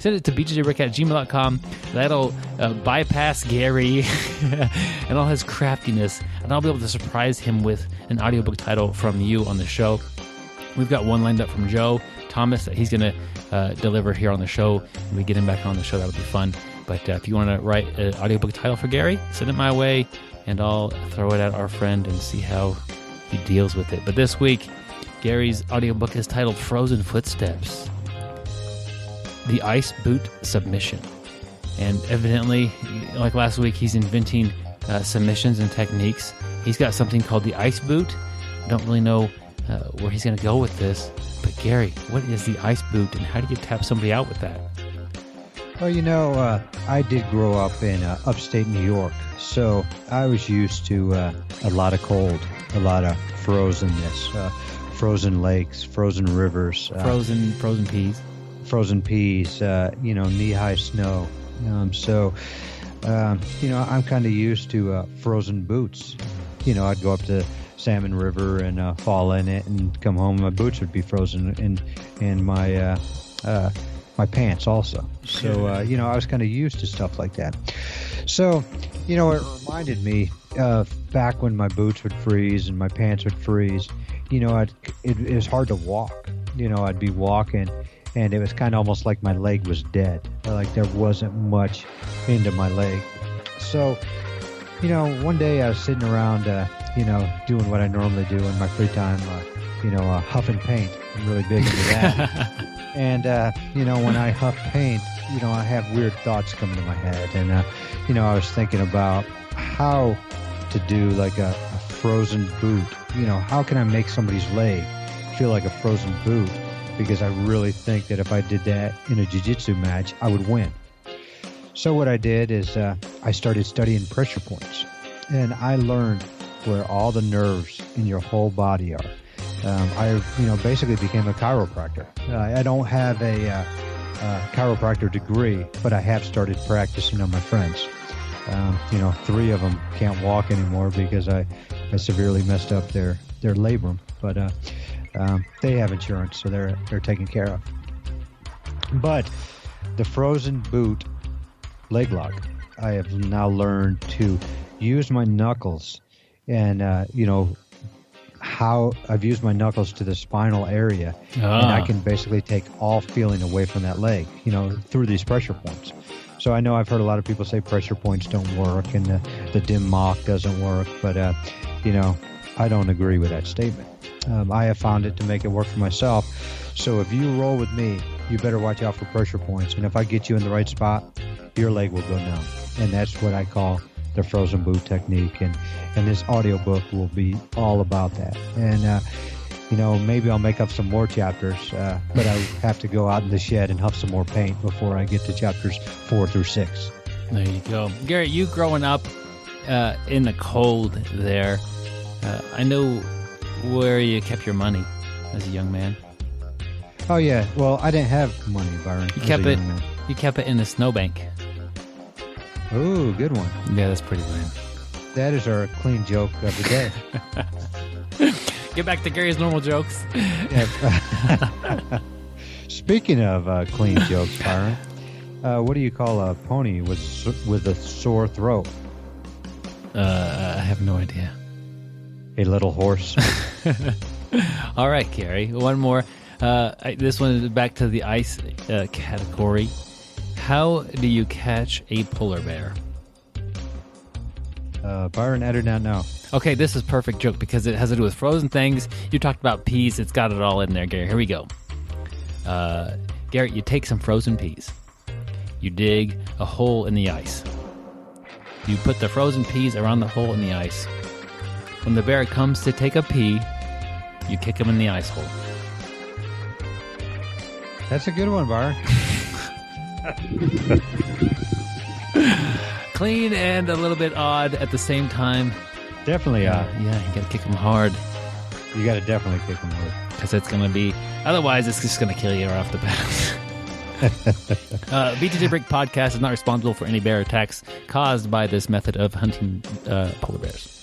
Speaker 3: Send it to bjjbrick@gmail.com. That'll bypass Gary and all his craftiness, and I'll be able to surprise him with an audiobook title from you on the show. We've got one lined up from Joe Thomas that he's going to deliver here on the show. When we get him back on the show, that'll be fun. But if you want to write an audiobook title for Gary, send it my way, and I'll throw it at our friend and see how he deals with it. But this week, Gary's audiobook is titled Frozen Footsteps, The Ice Boot Submission. And evidently, like last week, he's inventing submissions and techniques. He's got something called the ice boot. I don't really know where he's going to go with this. But Gary, what is the ice boot, and how do you tap somebody out with that?
Speaker 4: Well, I did grow up in upstate New York, so I was used to a lot of cold, a lot of frozenness, frozen lakes, frozen rivers,
Speaker 3: frozen peas,
Speaker 4: knee-high snow. I'm kind of used to frozen boots. I'd go up to Salmon River and fall in it and come home. My boots would be frozen and my pants also. So, I was kind of used to stuff like that. So, it reminded me of back when my boots would freeze and my pants would freeze. It was hard to walk. I'd be walking and it was kind of almost like my leg was dead. Like there wasn't much into my leg. So, one day I was sitting around, doing what I normally do in my free time, huffing paint. I'm really big into that. And, when I huff paint, I have weird thoughts coming to my head. And, I was thinking about how to do like a frozen boot. How can I make somebody's leg feel like a frozen boot? Because I really think that if I did that in a jiu-jitsu match, I would win. So what I did is I started studying pressure points. And I learned where all the nerves in your whole body are. I basically became a chiropractor. I don't have a chiropractor degree, but I have started practicing on my friends. 3 of them can't walk anymore because I severely messed up their labrum, but they have insurance, so they're taken care of. But the frozen boot leg lock, I have now learned to use my knuckles, and how I've used my knuckles to the spinal area, and I can basically take all feeling away from that leg, through these pressure points. So I know I've heard a lot of people say pressure points don't work and the dim mock doesn't work, but I don't agree with that statement. I have found it to make it work for myself. So if you roll with me, you better watch out for pressure points. And if I get you in the right spot, your leg will go numb. And that's what I call the frozen boot technique. And this audiobook will be all about that. And, maybe I'll make up some more chapters, but I have to go out in the shed and huff some more paint before I get to chapters 4 through 6.
Speaker 3: There you go. Gary, you growing up in the cold there, I know where you kept your money as a young man.
Speaker 4: Oh, yeah. Well, I didn't have money, Byron.
Speaker 3: You kept it in the snowbank.
Speaker 4: Ooh, good one.
Speaker 3: Yeah, that's pretty lame.
Speaker 4: That is our clean joke of the day.
Speaker 3: Get back to Gary's normal jokes.
Speaker 4: Speaking of clean jokes, Byron, what do you call a pony with a sore throat?
Speaker 3: I have no idea.
Speaker 4: A little horse.
Speaker 3: All right, Gary. One more. This one is back to the ice category. How do you catch a polar bear?
Speaker 4: Byron, I do not know.
Speaker 3: Okay, this is perfect joke because it has to do with frozen things. You talked about peas. It's got it all in there, Gary. Here we go. Gary, you take some frozen peas. You dig a hole in the ice. You put the frozen peas around the hole in the ice. When the bear comes to take a pee, you kick him in the ice hole.
Speaker 4: That's a good one, Byron.
Speaker 3: Clean and a little bit odd at the same time.
Speaker 4: Definitely odd.
Speaker 3: Yeah, you gotta kick him hard.
Speaker 4: You gotta definitely kick him hard.
Speaker 3: Because it's gonna be... Otherwise, it's just gonna kill you right off the bat. BJJ Break Podcast is not responsible for any bear attacks caused by this method of hunting polar bears.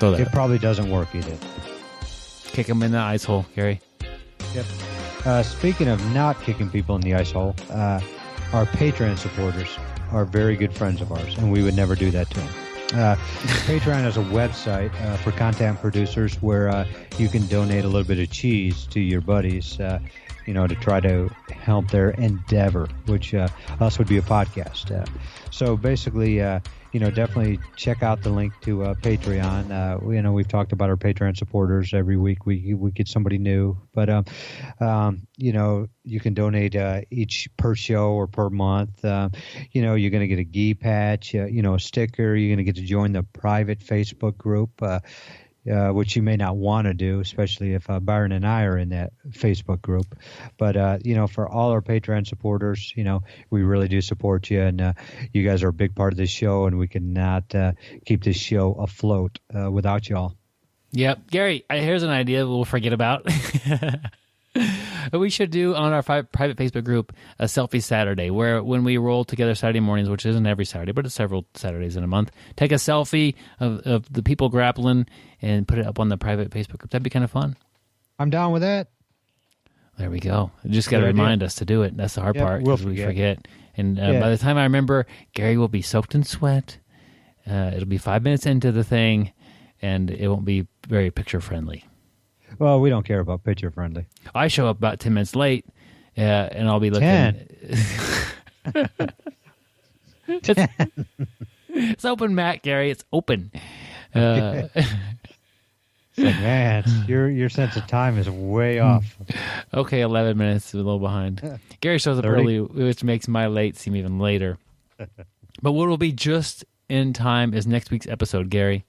Speaker 4: It probably doesn't work either.
Speaker 3: Kick them in the ice hole, Gary.
Speaker 4: Yep. Speaking of not kicking people in the ice hole, our Patreon supporters are very good friends of ours, and we would never do that to them. Patreon is a website for content producers where you can donate a little bit of cheese to your buddies, to try to help their endeavor, which us would be a podcast. So basically, definitely check out the link to Patreon. We've talked about our Patreon supporters every week. We get somebody new, but you can donate each per show or per month. You're going to get a gi patch, a sticker. You're going to get to join the private Facebook group, which you may not want to do, especially if Byron and I are in that Facebook group. But, for all our Patreon supporters, we really do support you, and you guys are a big part of this show, and we cannot keep this show afloat without y'all.
Speaker 3: Yep. Gary, here's an idea we'll forget about. We should do on our private Facebook group a selfie Saturday, where when we roll together Saturday mornings, which isn't every Saturday, but it's several Saturdays in a month, take a selfie of the people grappling and put it up on the private Facebook group. That'd be kind of fun.
Speaker 4: I'm down with that.
Speaker 3: There we go. You just got to remind us to do it. That's the hard part, because we forget. And by the time I remember, Gary will be soaked in sweat. It'll be 5 minutes into the thing, and it won't be very picture-friendly.
Speaker 4: Well, we don't care about picture friendly.
Speaker 3: I show up about 10 minutes late, and I'll be looking.
Speaker 4: 10.
Speaker 3: It's open, Matt, Gary. It's open.
Speaker 4: like, man, your sense of time is way off.
Speaker 3: Okay, 11 minutes, a little behind. Gary shows up
Speaker 4: 30?
Speaker 3: early, which makes my late seem even later. But what will be just in time is next week's episode, Gary.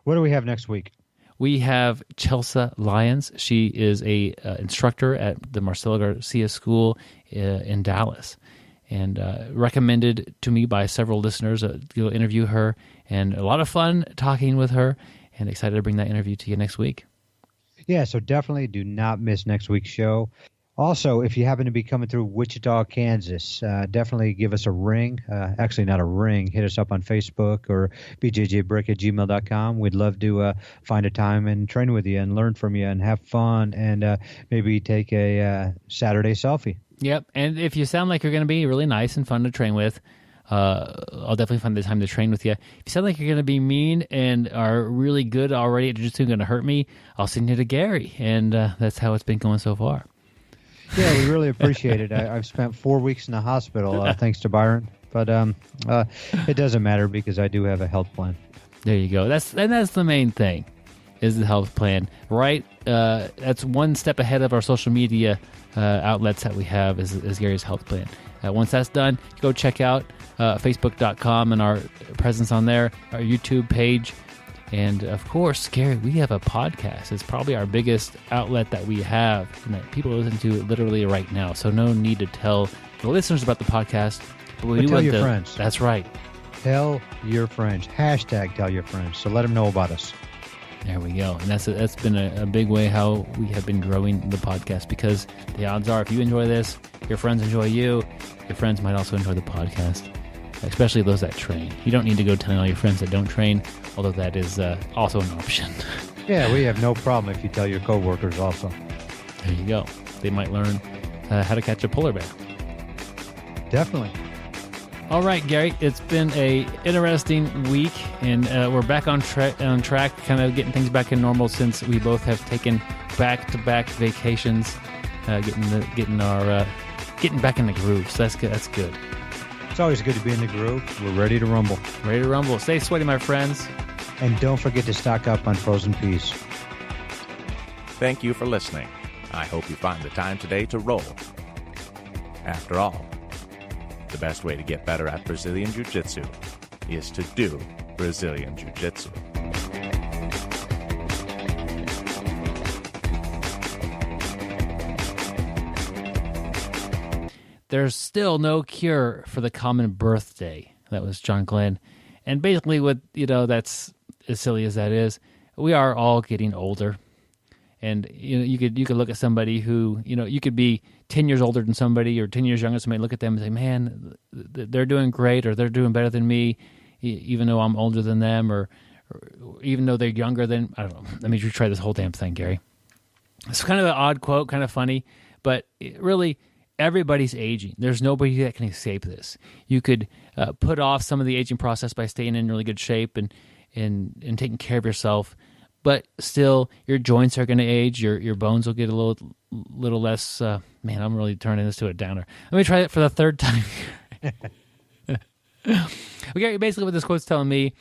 Speaker 4: What do we have next week?
Speaker 3: We have Chelsea Lyons. She is a instructor at the Marcelo Garcia School in Dallas, and recommended to me by several listeners to go interview her, and a lot of fun talking with her, and excited to bring that interview to you next week.
Speaker 4: Yeah, so definitely do not miss next week's show. Also, if you happen to be coming through Wichita, Kansas, definitely give us a ring. Actually, not a ring. Hit us up on Facebook or bjjbrick@gmail.com. We'd love to find a time and train with you and learn from you and have fun and maybe take a Saturday selfie.
Speaker 3: Yep, and if you sound like you're going to be really nice and fun to train with, I'll definitely find the time to train with you. If you sound like you're going to be mean and are really good already at jiu-jitsu and going to hurt me, I'll send you to Gary, and that's how it's been going so far.
Speaker 4: Yeah, we really appreciate it. I've spent 4 weeks in the hospital thanks to Byron, but it doesn't matter because I do have a health plan.
Speaker 3: There you go. That's the main thing, is the health plan, right? That's one step ahead of our social media outlets that we have is Gary's health plan. Once that's done, go check out Facebook.com and our presence on there, our YouTube page. And, of course, Gary, we have a podcast. It's probably our biggest outlet that we have and that people listen to literally right now. So no need to tell the listeners about the podcast.
Speaker 4: But tell your friends.
Speaker 3: That's right.
Speaker 4: Tell your friends. Hashtag tell your friends. So let them know about us.
Speaker 3: There we go. And that's been a big way how we have been growing the podcast, because the odds are if you enjoy this, your friends enjoy you, your friends might also enjoy the podcast, especially those that train. You don't need to go telling all your friends that don't train, although that is also an option.
Speaker 4: Yeah, we have no problem if you tell your coworkers also.
Speaker 3: There you go. They might learn how to catch a polar bear.
Speaker 4: Definitely.
Speaker 3: All right, Gary, it's been a interesting week, and we're back on track, kind of getting things back in normal since we both have taken back-to-back vacations, getting back in the groove. So that's good. That's good.
Speaker 4: It's always good to be in the groove. We're ready to rumble.
Speaker 3: Ready to rumble. Stay sweaty, my friends.
Speaker 4: And don't forget to stock up on frozen peas.
Speaker 2: Thank you for listening. I hope you find the time today to roll. After all, the best way to get better at Brazilian Jiu-Jitsu is to do Brazilian Jiu-Jitsu.
Speaker 3: There's still no cure for the common birthday. That was John Glenn. And basically that's as silly as that is, we are all getting older. And you could look at somebody who, you could be 10 years older than somebody or 10 years younger than somebody, look at them and say, man, they're doing great, or they're doing better than me, even though I'm older than them, or even though they're younger than, I don't know. Let me try this whole damn thing, Gary. It's kind of an odd quote, kind of funny, but really, everybody's aging. There's nobody that can escape this. You could put off some of the aging process by staying in really good shape and taking care of yourself, but still, your joints are going to age. Your bones will get a little less. Man, I'm really turning this to a downer. Let me try it for the third time. Okay, basically, what this quote's telling me